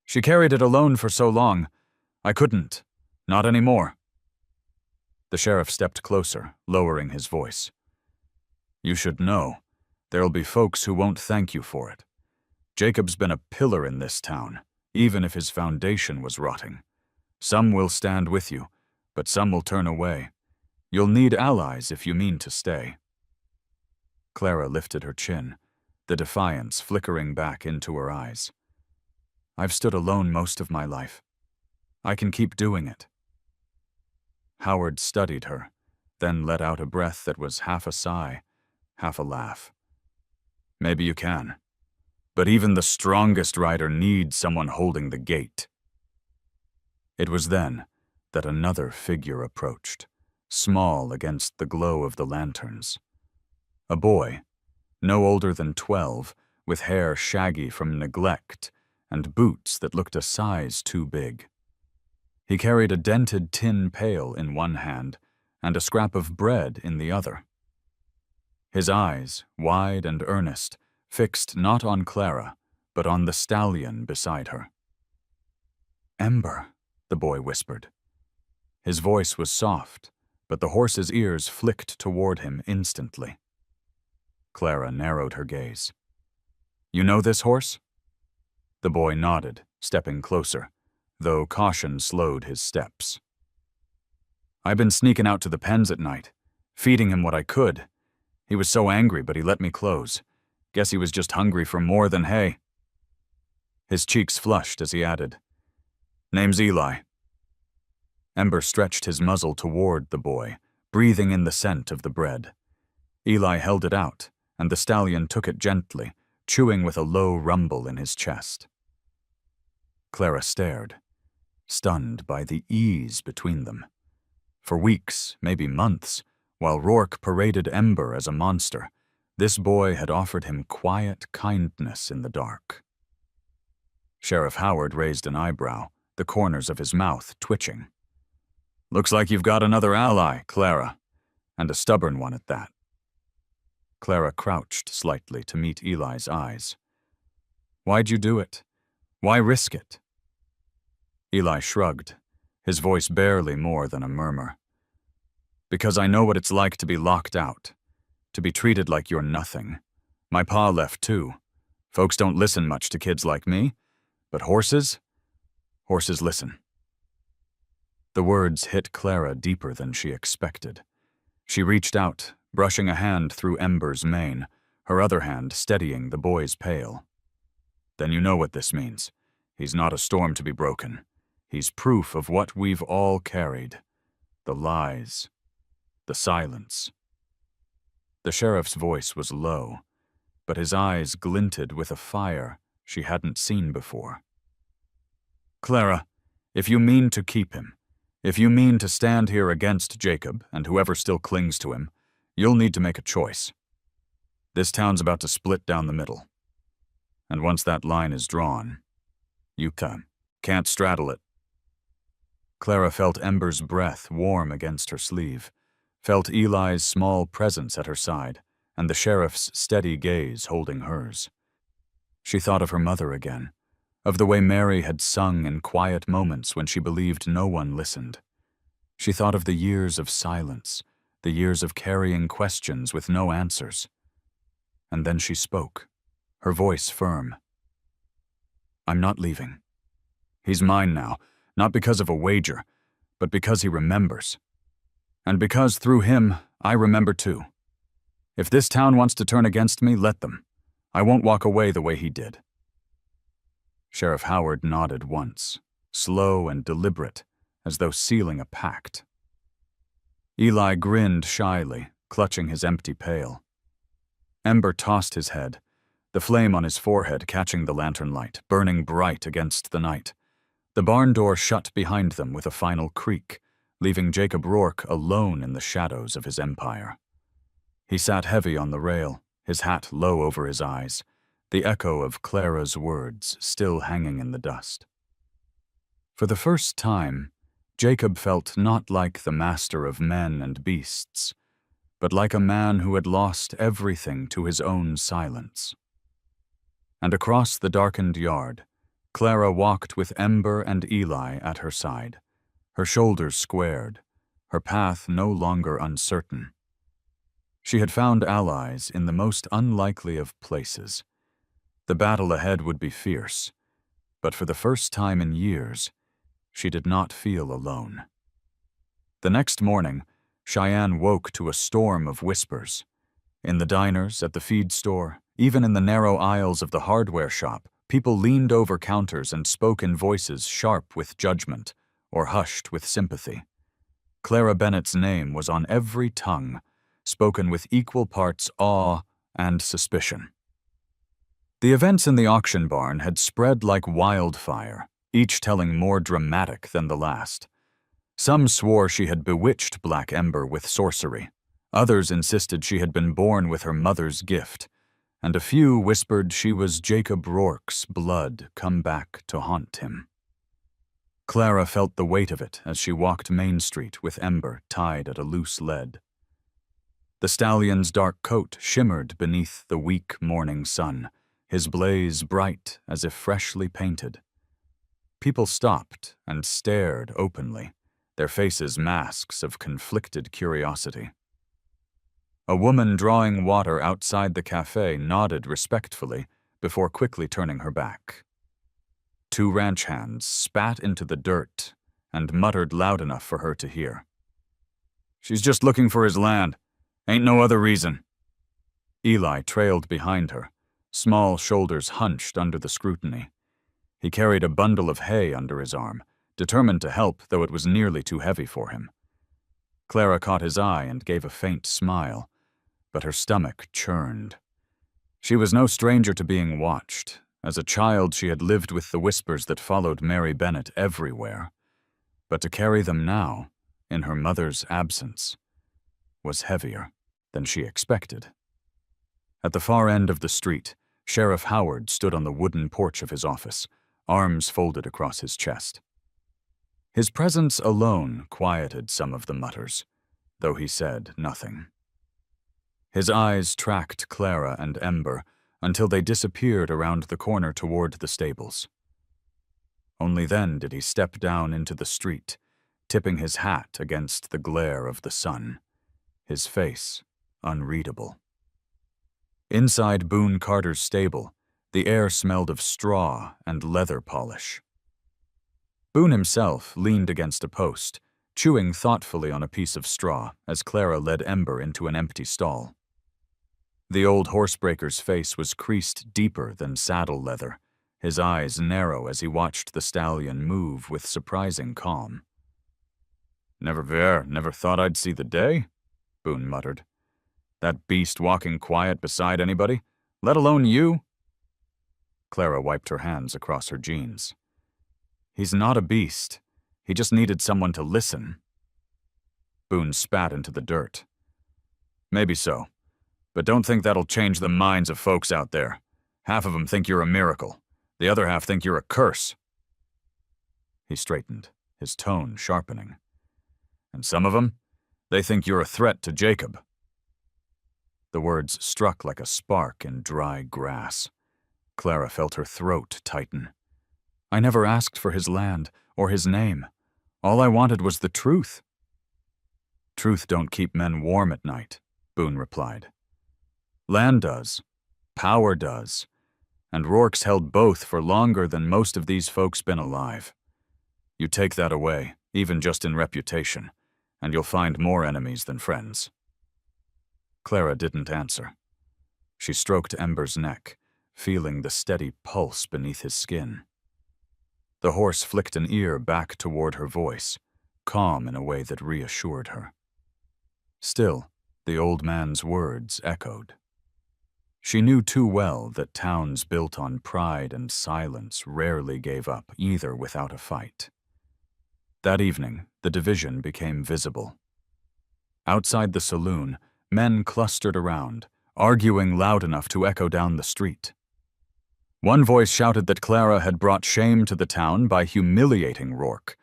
"She carried it alone for so long. I couldn't. Not anymore." The sheriff stepped closer, lowering his voice. "You should know. There'll be folks who won't thank you for it. Jacob's been a pillar in this town, even if his foundation was rotting. Some will stand with you, but some will turn away. You'll need allies if you mean to stay." Clara lifted her chin, the defiance flickering back into her eyes. "I've stood alone most of my life. I can keep doing it." Howard studied her, then let out a breath that was half a sigh, half a laugh. "Maybe you can. But even the strongest rider needs someone holding the gate." It was then that another figure approached, small against the glow of the lanterns. A boy, no older than 12, with hair shaggy from neglect and boots that looked a size too big. He carried a dented tin pail in one hand and a scrap of bread in the other. His eyes, wide and earnest, fixed not on Clara, but on the stallion beside her. "Ember," the boy whispered. His voice was soft, but the horse's ears flicked toward him instantly. Clara narrowed her gaze. "You know this horse?" The boy nodded, stepping closer, though caution slowed his steps. "I've been sneaking out to the pens at night, feeding him what I could. He was so angry, but he let me close. Guess he was just hungry for more than hay." His cheeks flushed as he added, "Name's Eli." Ember stretched his muzzle toward the boy, breathing in the scent of the bread. Eli held it out, and the stallion took it gently, chewing with a low rumble in his chest. Clara stared, stunned by the ease between them. For weeks, maybe months, while Rourke paraded Ember as a monster, this boy had offered him quiet kindness in the dark. Sheriff Howard raised an eyebrow, the corners of his mouth twitching. "Looks like you've got another ally, Clara, and a stubborn one at that." Clara crouched slightly to meet Eli's eyes. "Why'd you do it? Why risk it? Eli shrugged, his voice barely more than a murmur. Because I know what it's like to be locked out, to be treated like you're nothing. My pa left too. Folks don't listen much to kids like me, but horses listen. The words hit Clara deeper than she expected. She reached out, brushing a hand through Ember's mane, her other hand steadying the boy's pail. Then you know what this means. He's not a storm to be broken. He's proof of what we've all carried. The lies. The silence. The sheriff's voice was low, but his eyes glinted with a fire she hadn't seen before. Clara, if you mean to keep him, if you mean to stand here against Jacob and whoever still clings to him, you'll need to make a choice. This town's about to split down the middle. And once that line is drawn, you can't straddle it. Clara felt Ember's breath warm against her sleeve, felt Eli's small presence at her side, and the sheriff's steady gaze holding hers. She thought of her mother again, of the way Mary had sung in quiet moments when she believed no one listened. She thought of the years of silence, the years of carrying questions with no answers. And then she spoke, her voice firm. I'm not leaving. He's mine now, not because of a wager, but because he remembers. And because through him, I remember too. If this town wants to turn against me, let them. I won't walk away the way he did. Sheriff Howard nodded once, slow and deliberate, as though sealing a pact. Eli grinned shyly, clutching his empty pail. Ember tossed his head, the flame on his forehead catching the lantern light, burning bright against the night. The barn door shut behind them with a final creak, leaving Jacob Rourke alone in the shadows of his empire. He sat heavy on the rail, his hat low over his eyes, the echo of Clara's words still hanging in the dust. For the first time, Jacob felt not like the master of men and beasts, but like a man who had lost everything to his own silence. And across the darkened yard, Clara walked with Ember and Eli at her side, her shoulders squared, her path no longer uncertain. She had found allies in the most unlikely of places. The battle ahead would be fierce, but for the first time in years, she did not feel alone. The next morning, Cheyenne woke to a storm of whispers. In the diners, at the feed store, even in the narrow aisles of the hardware shop, people leaned over counters and spoke in voices sharp with judgment or hushed with sympathy. Clara Bennett's name was on every tongue, spoken with equal parts awe and suspicion. The events in the auction barn had spread like wildfire, each telling more dramatic than the last. Some swore she had bewitched Black Ember with sorcery. Others insisted she had been born with her mother's gift, and a few whispered she was Jacob Rourke's blood come back to haunt him. Clara felt the weight of it as she walked Main Street with Ember tied at a loose lead. The stallion's dark coat shimmered beneath the weak morning sun, his blaze bright as if freshly painted. People stopped and stared openly, their faces masks of conflicted curiosity. A woman drawing water outside the cafe nodded respectfully before quickly turning her back. Two ranch hands spat into the dirt and muttered loud enough for her to hear. She's just looking for his land. Ain't no other reason. Eli trailed behind her, small shoulders hunched under the scrutiny. He carried a bundle of hay under his arm, determined to help, though it was nearly too heavy for him. Clara caught his eye and gave a faint smile, but her stomach churned. She was no stranger to being watched. As a child, she had lived with the whispers that followed Mary Bennett everywhere. But to carry them now, in her mother's absence, was heavier than she expected. At the far end of the street, Sheriff Howard stood on the wooden porch of his office, arms folded across his chest. His presence alone quieted some of the mutters, though he said nothing. His eyes tracked Clara and Ember until they disappeared around the corner toward the stables. Only then did he step down into the street, tipping his hat against the glare of the sun, his face unreadable. Inside Boone Carter's stable, the air smelled of straw and leather polish. Boone himself leaned against a post, chewing thoughtfully on a piece of straw as Clara led Ember into an empty stall. The old horsebreaker's face was creased deeper than saddle leather, his eyes narrow as he watched the stallion move with surprising calm. Never thought I'd see the day," Boone muttered. "That beast walking quiet beside anybody, let alone you?" Clara wiped her hands across her jeans. "He's not a beast. He just needed someone to listen." Boone spat into the dirt. "Maybe so, but don't think that'll change the minds of folks out there. Half of them think you're a miracle. The other half think you're a curse." He straightened, his tone sharpening. "And some of them, they think you're a threat to Jacob." The words struck like a spark in dry grass. Clara felt her throat tighten. "I never asked for his land or his name. All I wanted was the truth." "Truth don't keep men warm at night," Boone replied. "Land does. Power does. And Rourke's held both for longer than most of these folks been alive. You take that away, even just in reputation, and you'll find more enemies than friends." Clara didn't answer. She stroked Ember's neck, feeling the steady pulse beneath his skin. The horse flicked an ear back toward her voice, calm in a way that reassured her. Still, the old man's words echoed. She knew too well that towns built on pride and silence rarely gave up either without a fight. That evening, the division became visible. Outside the saloon, men clustered around, arguing loud enough to echo down the street. One voice shouted that Clara had brought shame to the town by humiliating Rourke.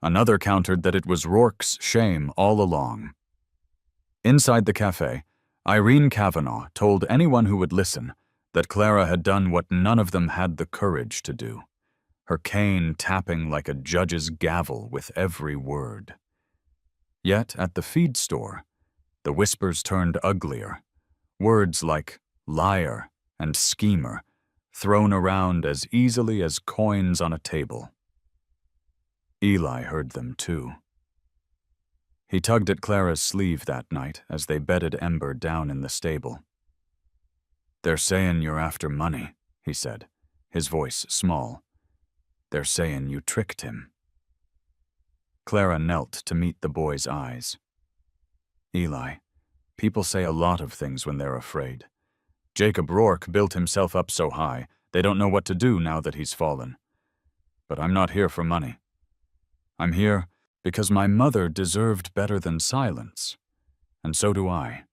Another countered that it was Rourke's shame all along. Inside the cafe, Irene Kavanaugh told anyone who would listen that Clara had done what none of them had the courage to do, her cane tapping like a judge's gavel with every word. Yet at the feed store, the whispers turned uglier, words like liar and schemer thrown around as easily as coins on a table. Eli heard them too. He tugged at Clara's sleeve that night as they bedded Ember down in the stable. "They're saying you're after money," he said, his voice small. "They're saying you tricked him." Clara knelt to meet the boy's eyes. "Eli, people say a lot of things when they're afraid. Jacob Rourke built himself up so high, they don't know what to do now that he's fallen. But I'm not here for money. I'm here because my mother deserved better than silence, and so do I."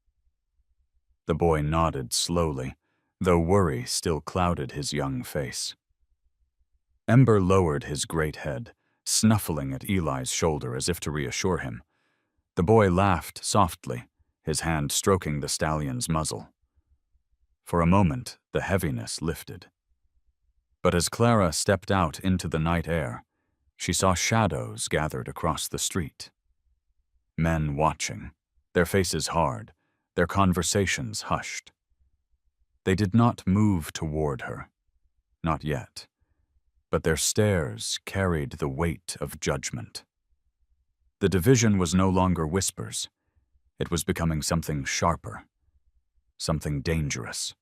The boy nodded slowly, though worry still clouded his young face. Ember lowered his great head, snuffling at Eli's shoulder as if to reassure him. The boy laughed softly, his hand stroking the stallion's muzzle. For a moment, the heaviness lifted. But as Clara stepped out into the night air, she saw shadows gathered across the street. Men watching, their faces hard, their conversations hushed. They did not move toward her, not yet, but their stares carried the weight of judgment. The division was no longer whispers. It was becoming something sharper, something dangerous.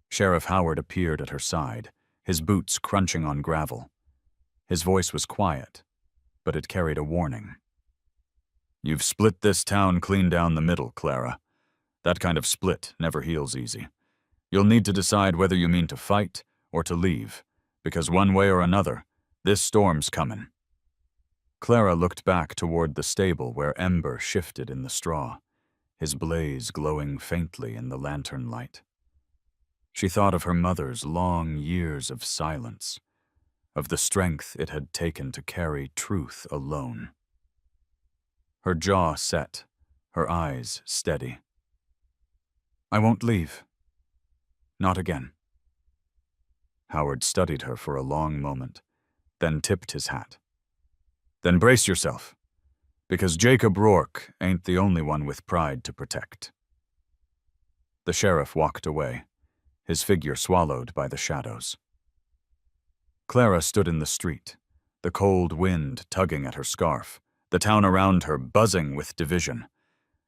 Sheriff Howard appeared at her side, his boots crunching on gravel. His voice was quiet, but it carried a warning. "You've split this town clean down the middle, Clara. That kind of split never heals easy. You'll need to decide whether you mean to fight or to leave, because one way or another, this storm's coming." Clara looked back toward the stable where Ember shifted in the straw, his blaze glowing faintly in the lantern light. She thought of her mother's long years of silence, of the strength it had taken to carry truth alone. Her jaw set, her eyes steady. "I won't leave. Not again." Howard studied her for a long moment, then tipped his hat. "Then brace yourself, because Jacob Rourke ain't the only one with pride to protect." The sheriff walked away, his figure swallowed by the shadows. Clara stood in the street, the cold wind tugging at her scarf, the town around her buzzing with division.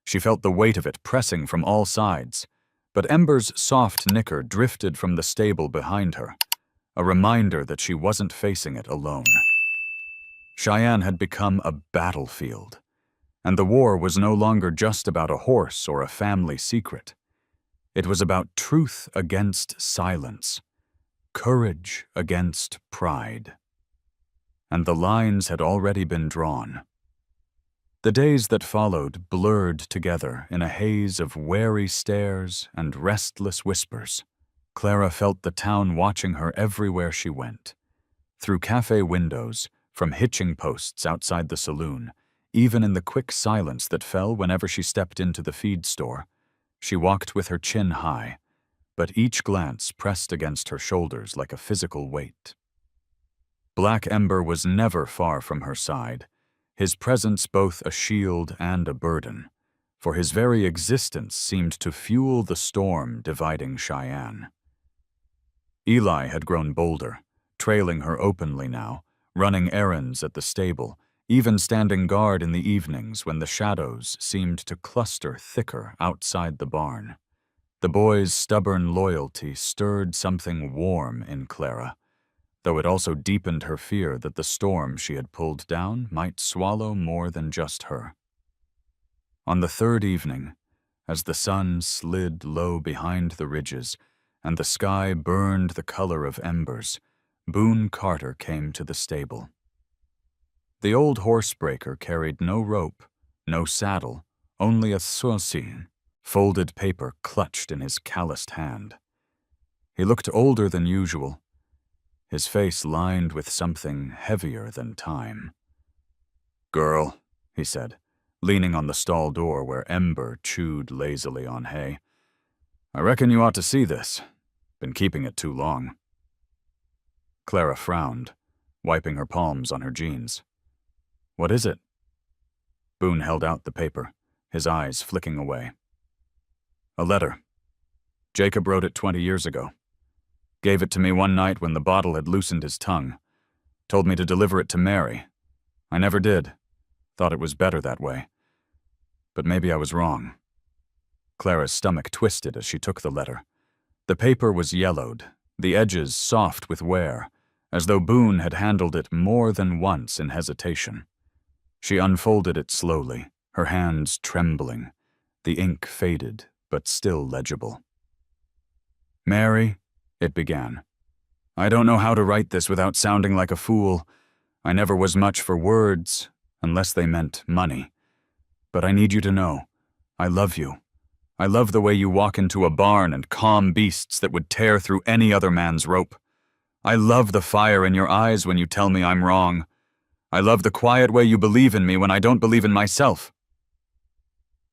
She felt the weight of it pressing from all sides, but Ember's soft nicker drifted from the stable behind her, a reminder that she wasn't facing it alone. Cheyenne had become a battlefield, and the war was no longer just about a horse or a family secret. It was about truth against silence, courage against pride. And the lines had already been drawn. The days that followed blurred together in a haze of wary stares and restless whispers. Clara felt the town watching her everywhere she went. Through cafe windows, from hitching posts outside the saloon, even in the quick silence that fell whenever she stepped into the feed store. She walked with her chin high, but each glance pressed against her shoulders like a physical weight. Black Ember was never far from her side, his presence both a shield and a burden, for his very existence seemed to fuel the storm dividing Cheyenne. Eli had grown bolder, trailing her openly now, running errands at the stable, even standing guard in the evenings when the shadows seemed to cluster thicker outside the barn. The boy's stubborn loyalty stirred something warm in Clara, though it also deepened her fear that the storm she had pulled down might swallow more than just her. On the third evening, as the sun slid low behind the ridges and the sky burned the color of embers, Boone Carter came to the stable. The old horsebreaker carried no rope, no saddle, only a saucine, folded paper clutched in his calloused hand. He looked older than usual, his face lined with something heavier than time. "Girl," he said, leaning on the stall door where Ember chewed lazily on hay, "I reckon you ought to see this. Been keeping it too long." Clara frowned, wiping her palms on her jeans. "What is it?" Boone held out the paper, his eyes flicking away. "A letter. Jacob wrote it 20 years ago. Gave it to me one night when the bottle had loosened his tongue. Told me to deliver it to Mary. I never did. Thought it was better that way. But maybe I was wrong." Clara's stomach twisted as she took the letter. The paper was yellowed, the edges soft with wear, as though Boone had handled it more than once in hesitation. She unfolded it slowly, her hands trembling, the ink faded but still legible. "Mary," it began, "I don't know how to write this without sounding like a fool. I never was much for words, unless they meant money. But I need you to know, I love you. I love the way you walk into a barn and calm beasts that would tear through any other man's rope. I love the fire in your eyes when you tell me I'm wrong. I love the quiet way you believe in me when I don't believe in myself."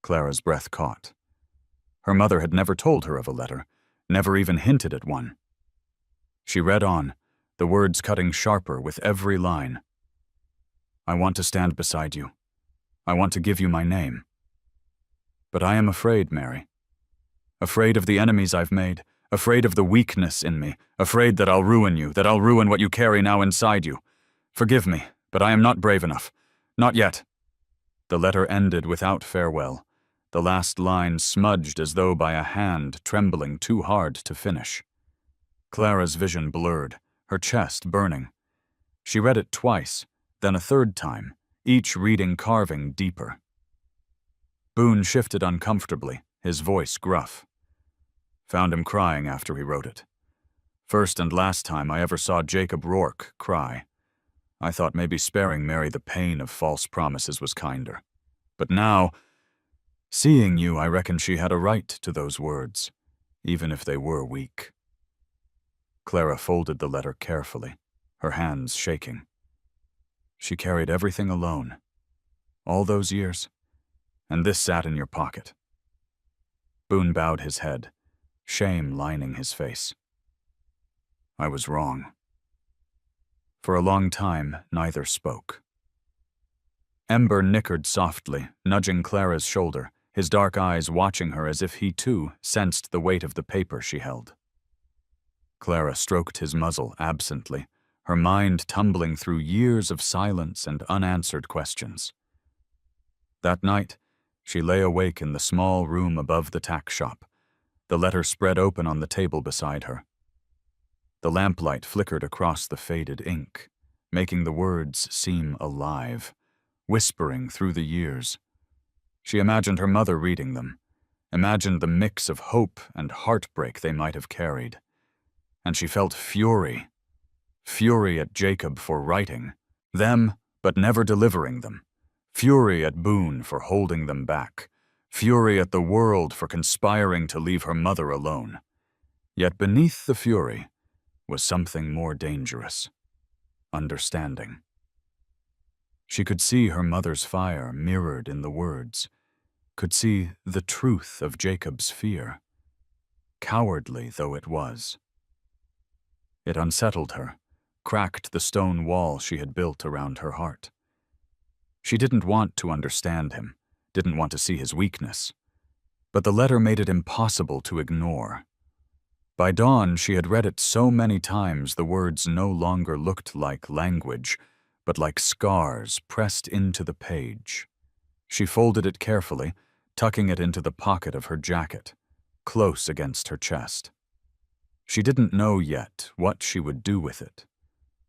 Clara's breath caught. Her mother had never told her of a letter, never even hinted at one. She read on, the words cutting sharper with every line. "I want to stand beside you. I want to give you my name. But I am afraid, Mary. Afraid of the enemies I've made, afraid of the weakness in me, afraid that I'll ruin you, that I'll ruin what you carry now inside you. Forgive me, but I am not brave enough. Not yet." The letter ended without farewell, the last line smudged as though by a hand trembling too hard to finish. Clara's vision blurred, her chest burning. She read it twice, then a third time, each reading carving deeper. Boone shifted uncomfortably, his voice gruff. "Found him crying after he wrote it. First and last time I ever saw Jacob Rourke cry. I thought maybe sparing Mary the pain of false promises was kinder. But now, seeing you, I reckon she had a right to those words, even if they were weak." Clara folded the letter carefully, her hands shaking. "She carried everything alone. All those years, and this sat in your pocket." Boone bowed his head, shame lining his face. "I was wrong. For a long time, neither spoke. Ember nickered softly, nudging Clara's shoulder, his dark eyes watching her as if he, too, sensed the weight of the paper she held. Clara stroked his muzzle absently, her mind tumbling through years of silence and unanswered questions. That night, she lay awake in the small room above the tack shop, the letter spread open on the table beside her. The lamplight flickered across the faded ink, making the words seem alive, whispering through the years. She imagined her mother reading them, imagined the mix of hope and heartbreak they might have carried. And she felt fury at Jacob for writing them but never delivering them, fury at Boone for holding them back, fury at the world for conspiring to leave her mother alone. Yet beneath the fury was something more dangerous: understanding. She could see her mother's fire mirrored in the words, could see the truth of Jacob's fear, cowardly though it was. It unsettled her, cracked the stone wall she had built around her heart. She didn't want to understand him, didn't want to see his weakness, but the letter made it impossible to ignore. By dawn, she had read it so many times the words no longer looked like language, but like scars pressed into the page. She folded it carefully, tucking it into the pocket of her jacket, close against her chest. She didn't know yet what she would do with it,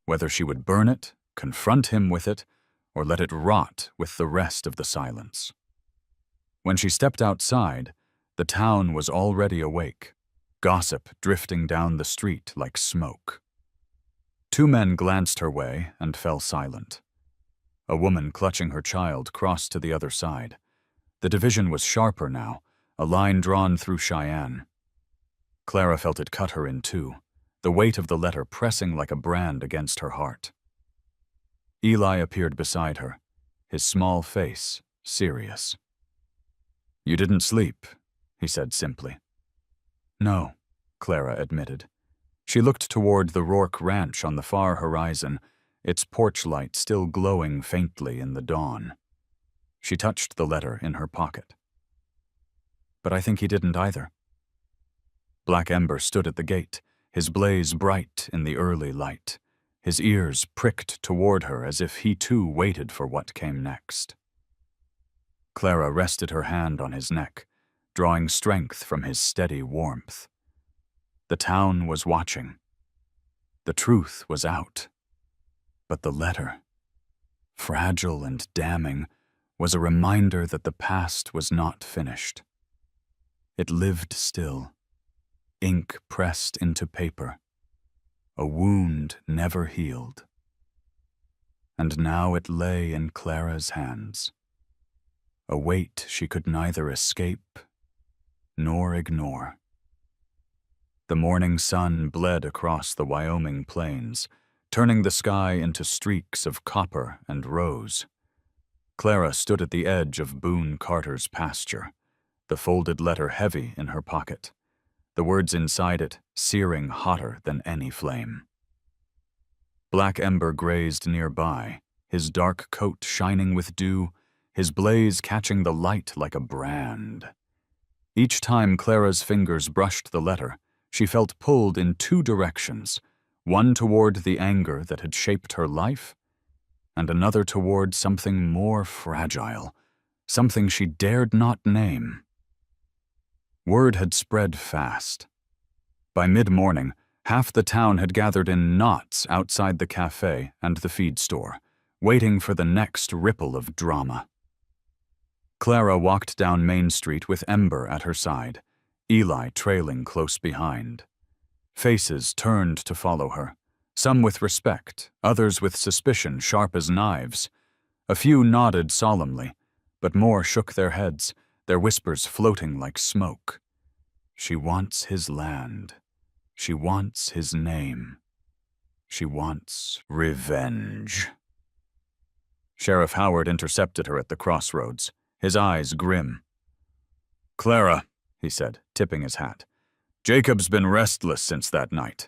whether she would burn it, confront him with it, or let it rot with the rest of the silence. When she stepped outside, the town was already awake, gossip drifting down the street like smoke. Two men glanced her way and fell silent. A woman clutching her child crossed to the other side. The division was sharper now, a line drawn through Cheyenne. Clara felt it cut her in two, the weight of the letter pressing like a brand against her heart. Eli appeared beside her, his small face serious. "You didn't sleep," he said simply. "No," Clara admitted. She looked toward the Rourke Ranch on the far horizon, its porch light still glowing faintly in the dawn. She touched the letter in her pocket. "But I think he didn't either." Black Ember stood at the gate, his blaze bright in the early light, his ears pricked toward her as if he too waited for what came next. Clara rested her hand on his neck, drawing strength from his steady warmth. The town was watching. The truth was out. But the letter, fragile and damning, was a reminder that the past was not finished. It lived still, ink pressed into paper, a wound never healed. And now it lay in Clara's hands, a weight she could neither escape nor ignore. The morning sun bled across the Wyoming plains, turning the sky into streaks of copper and rose. Clara stood at the edge of Boone Carter's pasture, the folded letter heavy in her pocket, the words inside it searing hotter than any flame. Black Ember grazed nearby, his dark coat shining with dew, his blaze catching the light like a brand. Each time Clara's fingers brushed the letter, she felt pulled in two directions, one toward the anger that had shaped her life, and another toward something more fragile, something she dared not name. Word had spread fast. By mid-morning, half the town had gathered in knots outside the cafe and the feed store, waiting for the next ripple of drama. Clara walked down Main Street with Ember at her side, Eli trailing close behind. Faces turned to follow her, some with respect, others with suspicion sharp as knives. A few nodded solemnly, but more shook their heads, their whispers floating like smoke. She wants his land. She wants his name. She wants revenge. Sheriff Howard intercepted her at the crossroads, his eyes grim. "Clara," he said, tipping his hat, "Jacob's been restless since that night.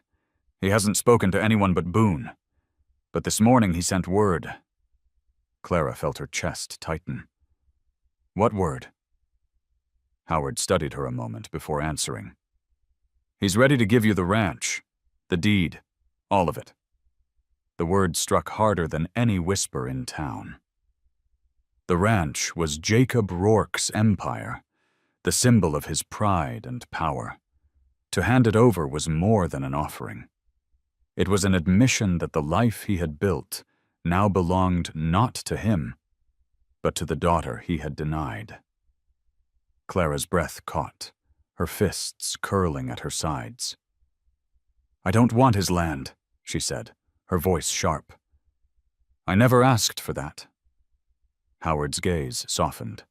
He hasn't spoken to anyone but Boone. But this morning he sent word. Clara felt her chest tighten. What word? Howard studied her a moment before answering. He's ready to give you the ranch, the deed, all of it. The word struck harder than any whisper in town. The ranch was Jacob Rourke's empire, the symbol of his pride and power. To hand it over was more than an offering. It was an admission that the life he had built now belonged not to him, but to the daughter he had denied. Clara's breath caught, her fists curling at her sides. I don't want his land, she said, her voice sharp. I never asked for that. Howard's gaze softened.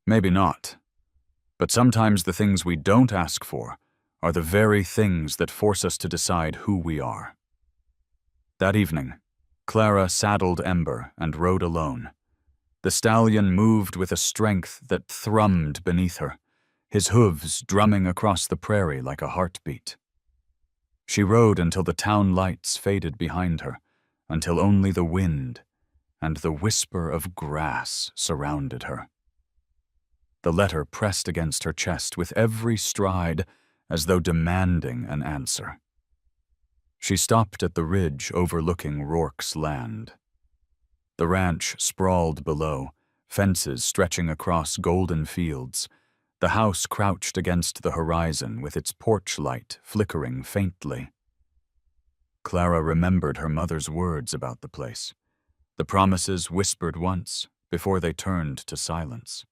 Maybe not, but sometimes the things we don't ask for are the very things that force us to decide who we are. That evening, Clara saddled Ember and rode alone. The stallion moved with a strength that thrummed beneath her, his hooves drumming across the prairie like a heartbeat. She rode until the town lights faded behind her, until only the wind and the whisper of grass surrounded her. The letter pressed against her chest with every stride, as though demanding an answer. She stopped at the ridge overlooking Rourke's land. The ranch sprawled below, fences stretching across golden fields. The house crouched against the horizon with its porch light flickering faintly. Clara remembered her mother's words about the place, the promises whispered once before they turned to silence.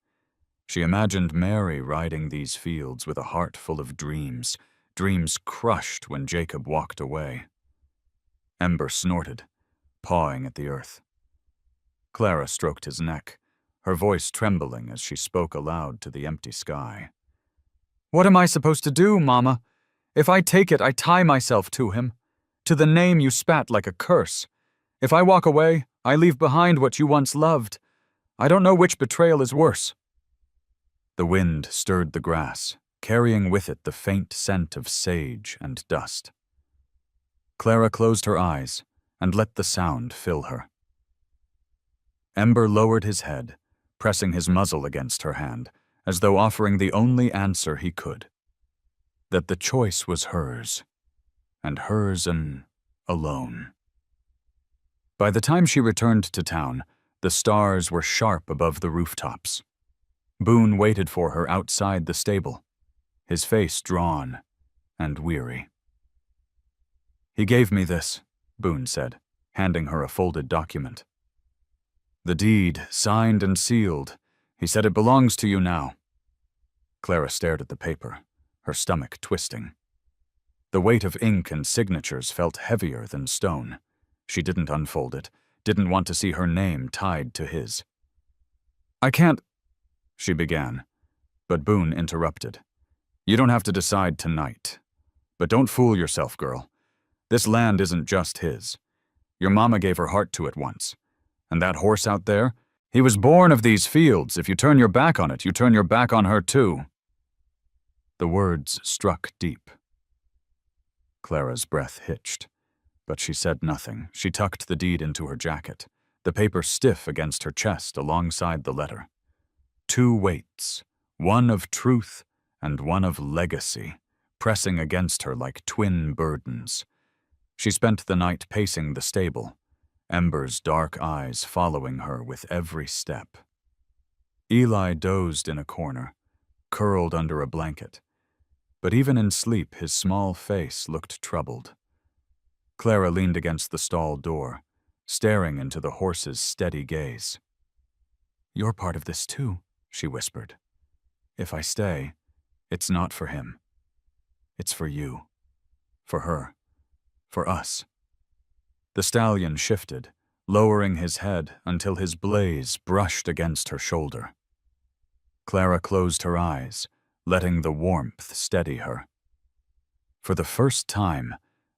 She imagined Mary riding these fields with a heart full of dreams, dreams crushed when Jacob walked away. Ember snorted, pawing at the earth. Clara stroked his neck, her voice trembling as she spoke aloud to the empty sky. What am I supposed to do, Mama? If I take it, I tie myself to him, to the name you spat like a curse. If I walk away, I leave behind what you once loved. I don't know which betrayal is worse. The wind stirred the grass, carrying with it the faint scent of sage and dust. Clara closed her eyes and let the sound fill her. Ember lowered his head, pressing his muzzle against her hand, as though offering the only answer he could. That the choice was hers, and hers alone. By the time she returned to town, the stars were sharp above the rooftops. Boone waited for her outside the stable, his face drawn and weary. He gave me this, Boone said, handing her a folded document. The deed, signed and sealed. He said it belongs to you now. Clara stared at the paper, her stomach twisting. The weight of ink and signatures felt heavier than stone. She didn't unfold it, didn't want to see her name tied to his. I can't, she began, but Boone interrupted. You don't have to decide tonight. But don't fool yourself, girl. This land isn't just his. Your mama gave her heart to it once. And that horse out there, he was born of these fields. If you turn your back on it, you turn your back on her too. The words struck deep. Clara's breath hitched, but she said nothing. She tucked the deed into her jacket, the paper stiff against her chest alongside the letter. Two weights, one of truth and one of legacy, pressing against her like twin burdens. She spent the night pacing the stable, Ember's dark eyes following her with every step. Eli dozed in a corner, curled under a blanket, but even in sleep his small face looked troubled. Clara leaned against the stall door, staring into the horse's steady gaze. You're part of this too, she whispered. If I stay, it's not for him. It's for you. For her. For us. The stallion shifted, lowering his head until his blaze brushed against her shoulder. Clara closed her eyes, letting the warmth steady her. For the first time,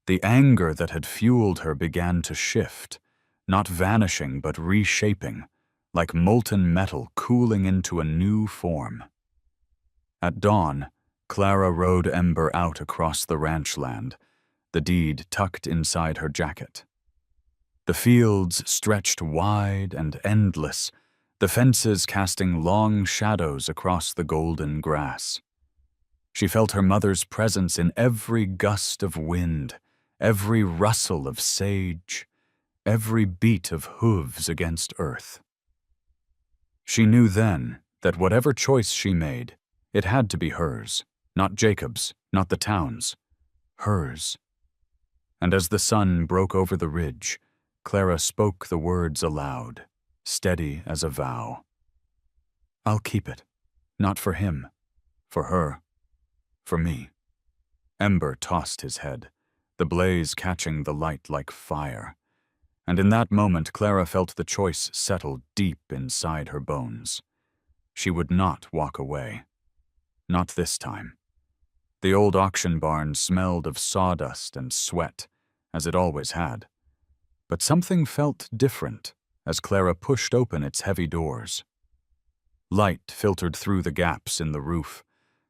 the anger that had fueled her began to shift, not vanishing but reshaping, like molten metal cooling into a new form. At dawn, Clara rode Ember out across the ranch land, the deed tucked inside her jacket. The fields stretched wide and endless, the fences casting long shadows across the golden grass. She felt her mother's presence in every gust of wind, every rustle of sage, every beat of hooves against earth. She knew then that whatever choice she made, it had to be hers, not Jacob's, not the town's, hers. And as the sun broke over the ridge, Clara spoke the words aloud, steady as a vow. "I'll keep it, not for him, for her, for me." Ember tossed his head, the blaze catching the light like fire, and in that moment Clara felt the choice settle deep inside her bones. She would not walk away. Not this time. The old auction barn smelled of sawdust and sweat, as it always had. But something felt different as Clara pushed open its heavy doors. Light filtered through the gaps in the roof,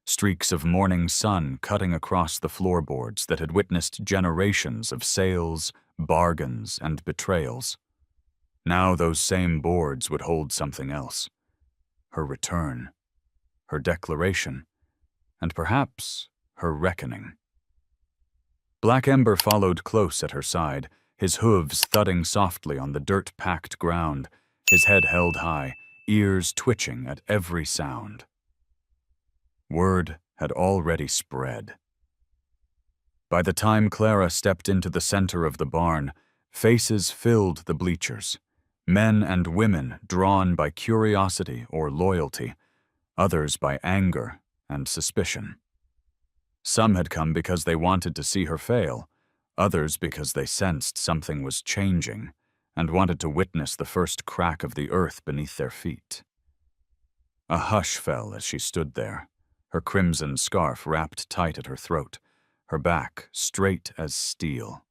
streaks of morning sun cutting across the floorboards that had witnessed generations of sales, bargains, and betrayals. Now those same boards would hold something else. Her return, her declaration, and perhaps her reckoning. Black Ember followed close at her side, his hooves thudding softly on the dirt-packed ground, his head held high, ears twitching at every sound. Word had already spread. By the time Clara stepped into the center of the barn, faces filled the bleachers, men and women drawn by curiosity or loyalty, others by anger and suspicion. Some had come because they wanted to see her fail, others because they sensed something was changing and wanted to witness the first crack of the earth beneath their feet. A hush fell as she stood there, her crimson scarf wrapped tight at her throat, her back straight as steel.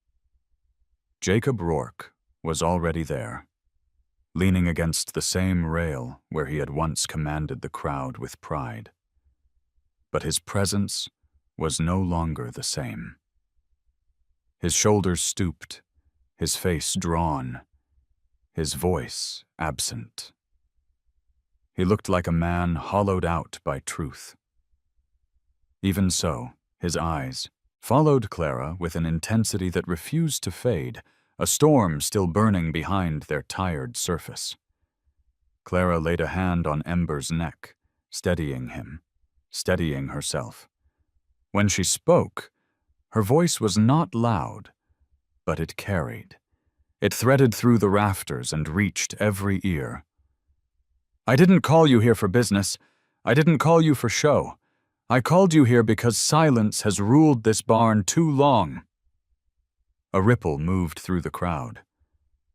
Jacob Rourke was already there, leaning against the same rail where he had once commanded the crowd with pride. But his presence was no longer the same. His shoulders stooped, his face drawn, his voice absent. He looked like a man hollowed out by truth. Even so, his eyes followed Clara with an intensity that refused to fade, a storm still burning behind their tired surface. Clara laid a hand on Ember's neck, steadying him, steadying herself. When she spoke, her voice was not loud, but it carried. It threaded through the rafters and reached every ear. "I didn't call you here for business. I didn't call you for show. I called you here because silence has ruled this barn too long." A ripple moved through the crowd.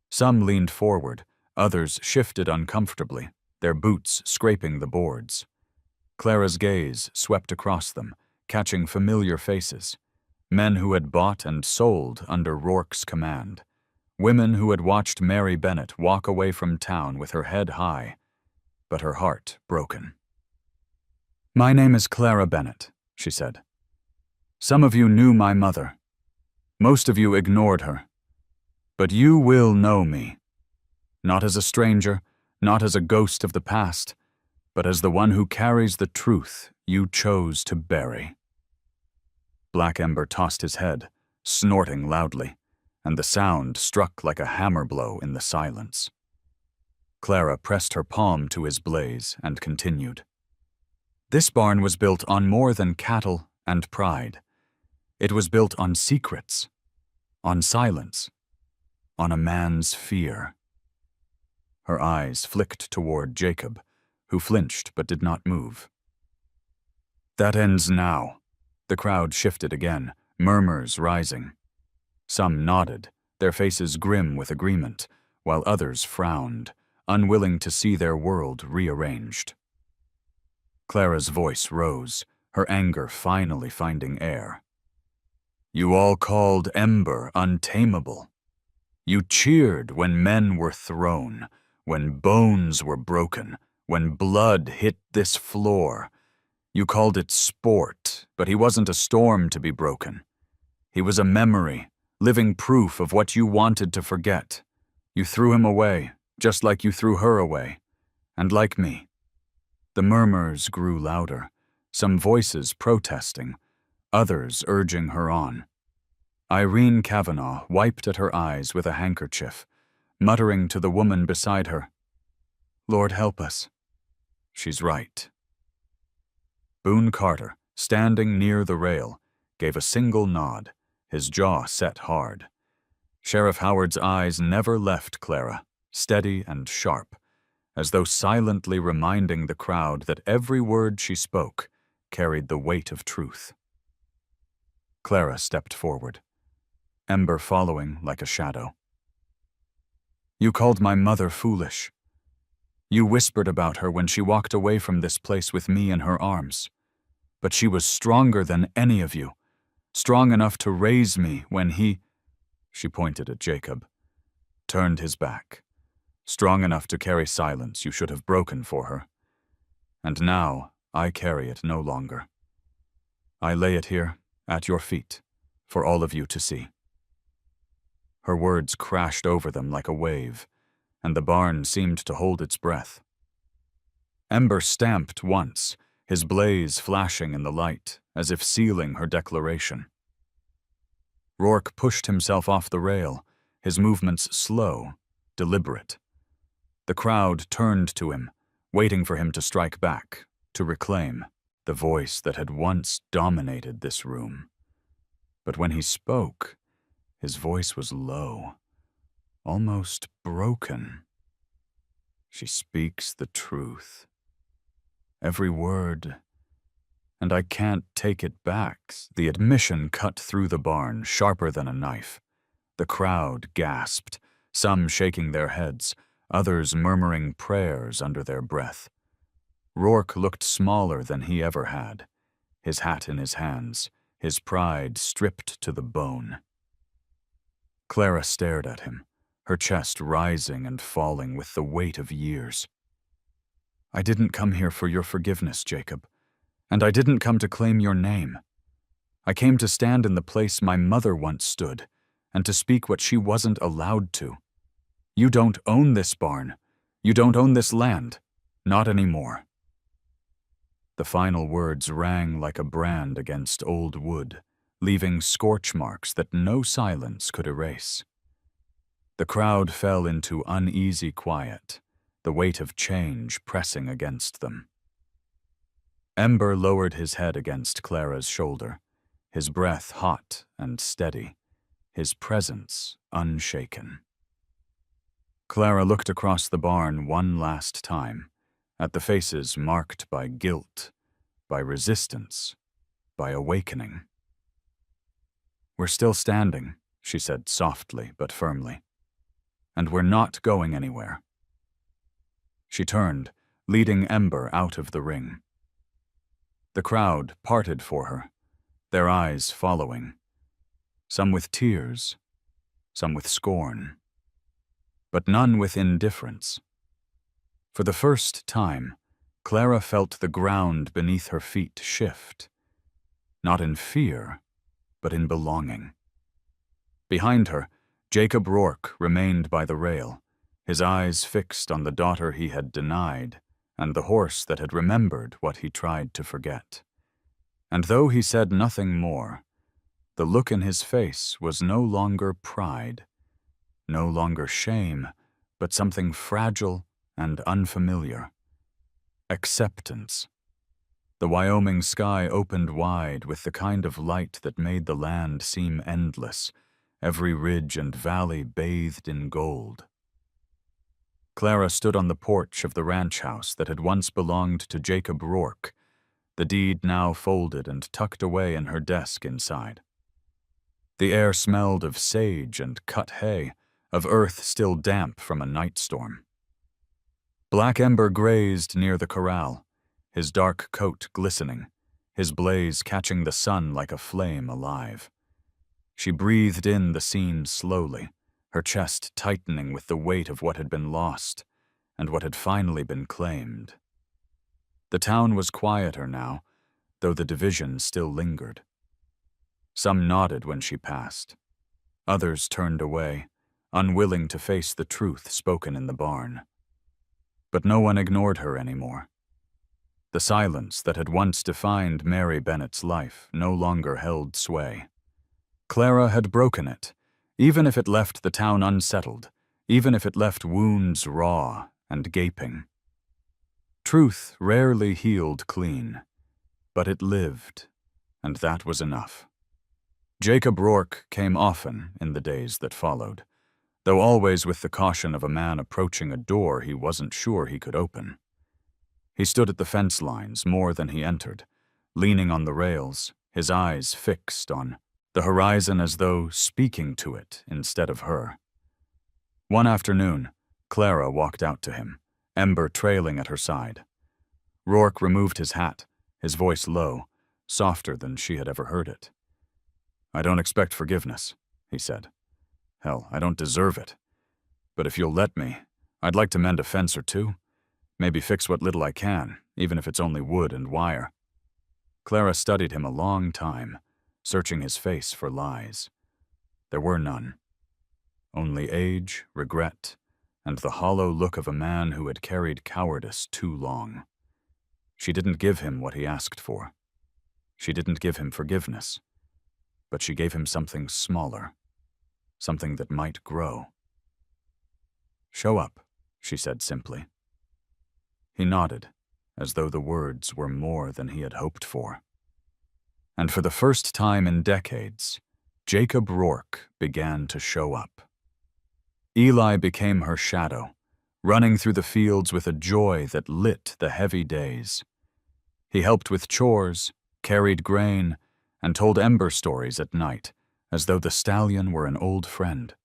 Some leaned forward, others shifted uncomfortably, their boots scraping the boards. Clara's gaze swept across them, catching familiar faces. Men who had bought and sold under Rourke's command. Women who had watched Mary Bennett walk away from town with her head high, but her heart broken. "My name is Clara Bennett," she said. "Some of you knew my mother. Most of you ignored her. But you will know me. Not as a stranger, not as a ghost of the past, but as the one who carries the truth you chose to bury." Black Ember tossed his head, snorting loudly, and the sound struck like a hammer blow in the silence. Clara pressed her palm to his blaze and continued. "This barn was built on more than cattle and pride. It was built on secrets, on silence, on a man's fear." Her eyes flicked toward Jacob, who flinched but did not move. "That ends now." The crowd shifted again, murmurs rising. Some nodded, their faces grim with agreement, while others frowned, unwilling to see their world rearranged. Clara's voice rose, her anger finally finding air. "You all called Ember untamable. You cheered when men were thrown, when bones were broken, when blood hit this floor. You called it sport, but he wasn't a storm to be broken. He was a memory, living proof of what you wanted to forget. You threw him away, just like you threw her away, and like me." The murmurs grew louder, some voices protesting, others urging her on. Irene Kavanagh wiped at her eyes with a handkerchief, muttering to the woman beside her, "Lord help us. She's right." Boone Carter, standing near the rail, gave a single nod, his jaw set hard. Sheriff Howard's eyes never left Clara, steady and sharp, as though silently reminding the crowd that every word she spoke carried the weight of truth. Clara stepped forward, Ember following like a shadow. "You called my mother foolish. You whispered about her when she walked away from this place with me in her arms. But she was stronger than any of you, strong enough to raise me when he," she pointed at Jacob, "turned his back, strong enough to carry silence you should have broken for her. And now I carry it no longer. I lay it here, at your feet, for all of you to see." Her words crashed over them like a wave, and the barn seemed to hold its breath. Ember stamped once, his blaze flashing in the light, as if sealing her declaration. Rourke pushed himself off the rail, his movements slow, deliberate. The crowd turned to him, waiting for him to strike back, to reclaim the voice that had once dominated this room. But when he spoke, his voice was low, almost broken. "She speaks the truth. Every word, and I can't take it back." The admission cut through the barn, sharper than a knife. The crowd gasped, some shaking their heads, others murmuring prayers under their breath. Rourke looked smaller than he ever had, his hat in his hands, his pride stripped to the bone. Clara stared at him, her chest rising and falling with the weight of years. "I didn't come here for your forgiveness, Jacob, and I didn't come to claim your name. I came to stand in the place my mother once stood, and to speak what she wasn't allowed to. You don't own this barn. You don't own this land. Not anymore." The final words rang like a brand against old wood, leaving scorch marks that no silence could erase. The crowd fell into uneasy quiet, the weight of change pressing against them. Ember lowered his head against Clara's shoulder, his breath hot and steady, his presence unshaken. Clara looked across the barn one last time, at the faces marked by guilt, by resistance, by awakening. "We're still standing," she said softly but firmly, "and we're not going anywhere." She turned, leading Ember out of the ring. The crowd parted for her, their eyes following, some with tears, some with scorn, but none with indifference. For the first time, Clara felt the ground beneath her feet shift, not in fear, but in belonging. Behind her, Jacob Rourke remained by the rail, his eyes fixed on the daughter he had denied and the horse that had remembered what he tried to forget. And though he said nothing more, the look in his face was no longer pride, no longer shame, but something fragile and unfamiliar. Acceptance. The Wyoming sky opened wide with the kind of light that made the land seem endless, every ridge and valley bathed in gold. Clara stood on the porch of the ranch house that had once belonged to Jacob Rourke, the deed now folded and tucked away in her desk inside. The air smelled of sage and cut hay, of earth still damp from a night storm. Black Ember grazed near the corral, his dark coat glistening, his blaze catching the sun like a flame alive. She breathed in the scene slowly, her chest tightening with the weight of what had been lost and what had finally been claimed. The town was quieter now, though the division still lingered. Some nodded when she passed. Others turned away, unwilling to face the truth spoken in the barn. But no one ignored her anymore. The silence that had once defined Mary Bennett's life no longer held sway. Clara had broken it, even if it left the town unsettled, even if it left wounds raw and gaping. Truth rarely healed clean, but it lived, and that was enough. Jacob Rourke came often in the days that followed, though always with the caution of a man approaching a door he wasn't sure he could open. He stood at the fence lines more than he entered, leaning on the rails, his eyes fixed on the horizon as though speaking to it instead of her. One afternoon, Clara walked out to him, Ember trailing at her side. Rourke removed his hat, his voice low, softer than she had ever heard it. "I don't expect forgiveness," he said. "Hell, I don't deserve it. But if you'll let me, I'd like to mend a fence or two. Maybe fix what little I can, even if it's only wood and wire." Clara studied him a long time, searching his face for lies. There were none. Only age, regret, and the hollow look of a man who had carried cowardice too long. She didn't give him what he asked for. She didn't give him forgiveness. But she gave him something smaller, something that might grow. "Show up," she said simply. He nodded, as though the words were more than he had hoped for. And for the first time in decades, Jacob Rourke began to show up. Eli became her shadow, running through the fields with a joy that lit the heavy days. He helped with chores, carried grain, and told Ember stories at night, as though the stallion were an old friend.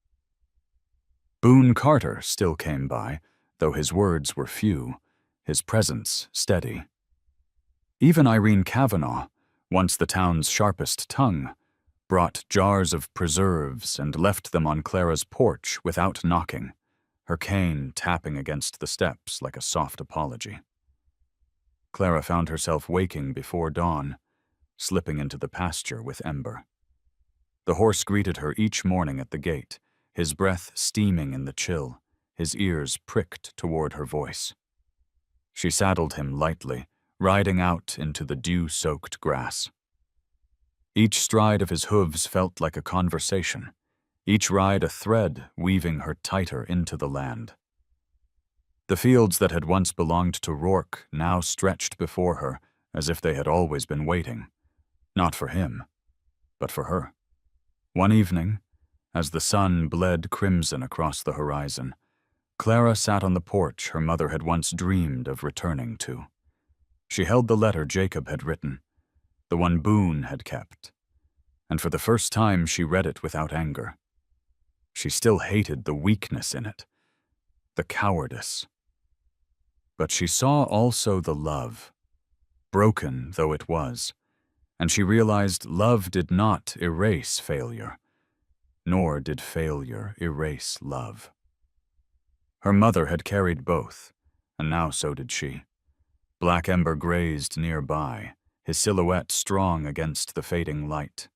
Boone Carter still came by, though his words were few, his presence steady. Even Irene Kavanaugh, once the town's sharpest tongue, brought jars of preserves and left them on Clara's porch without knocking, her cane tapping against the steps like a soft apology. Clara found herself waking before dawn, slipping into the pasture with Ember. The horse greeted her each morning at the gate, his breath steaming in the chill, his ears pricked toward her voice. She saddled him lightly, riding out into the dew-soaked grass. Each stride of his hooves felt like a conversation, each ride a thread weaving her tighter into the land. The fields that had once belonged to Rourke now stretched before her as if they had always been waiting, not for him, but for her. One evening, as the sun bled crimson across the horizon, Clara sat on the porch her mother had once dreamed of returning to. She held the letter Jacob had written, the one Boone had kept, and for the first time she read it without anger. She still hated the weakness in it, the cowardice. But she saw also the love, broken though it was, and she realized love did not erase failure, nor did failure erase love. Her mother had carried both, and now so did she. Black Ember grazed nearby, his silhouette strong against the fading light.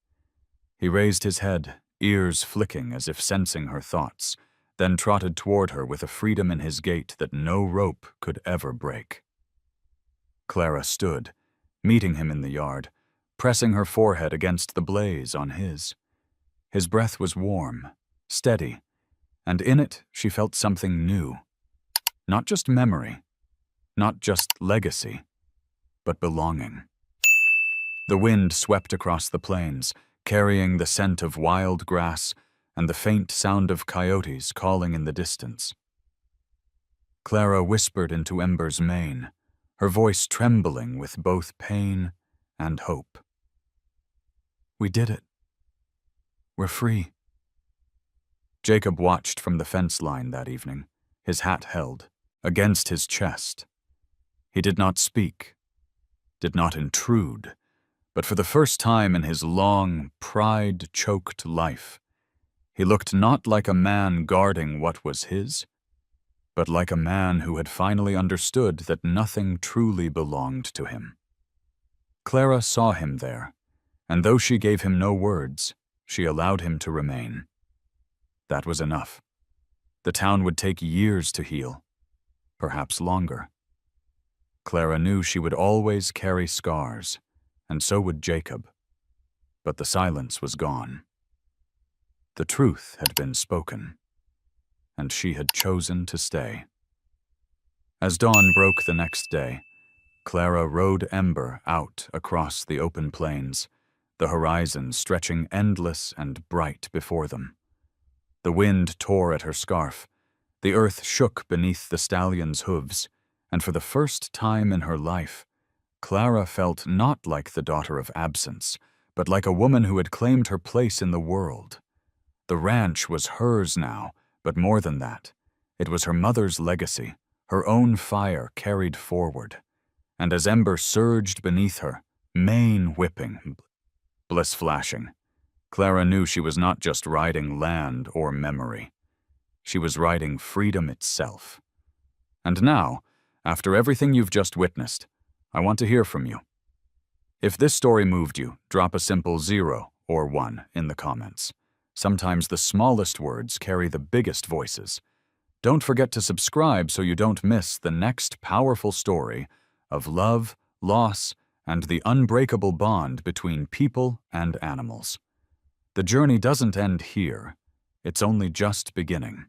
He raised his head, ears flicking as if sensing her thoughts, then trotted toward her with a freedom in his gait that no rope could ever break. Clara stood, meeting him in the yard, pressing her forehead against the blaze on his. His breath was warm, steady, and in it she felt something new. Not just memory, not just legacy, but belonging. The wind swept across the plains, carrying the scent of wild grass and the faint sound of coyotes calling in the distance. Clara whispered into Ember's mane, her voice trembling with both pain and hope. "We did it. We're free." Jacob watched from the fence line that evening, his hat held, against his chest. He did not speak, did not intrude, but for the first time in his long, pride-choked life, he looked not like a man guarding what was his, but like a man who had finally understood that nothing truly belonged to him. Clara saw him there, and though she gave him no words, she allowed him to remain. That was enough. The town would take years to heal, perhaps longer. Clara knew she would always carry scars, and so would Jacob. But the silence was gone. The truth had been spoken, and she had chosen to stay. As dawn broke the next day, Clara rode Ember out across the open plains, the horizon stretching endless and bright before them. The wind tore at her scarf, the earth shook beneath the stallion's hooves, and for the first time in her life, Clara felt not like the daughter of absence, but like a woman who had claimed her place in the world. The ranch was hers now, but more than that, it was her mother's legacy, her own fire carried forward. And as Ember surged beneath her, mane whipping, bliss flashing, Clara knew she was not just riding land or memory. She was riding freedom itself. And now, after everything you've just witnessed, I want to hear from you. If this story moved you, drop a simple 0 or 1 in the comments. Sometimes the smallest words carry the biggest voices. Don't forget to subscribe so you don't miss the next powerful story of love, loss, and the unbreakable bond between people and animals. The journey doesn't end here. It's only just beginning.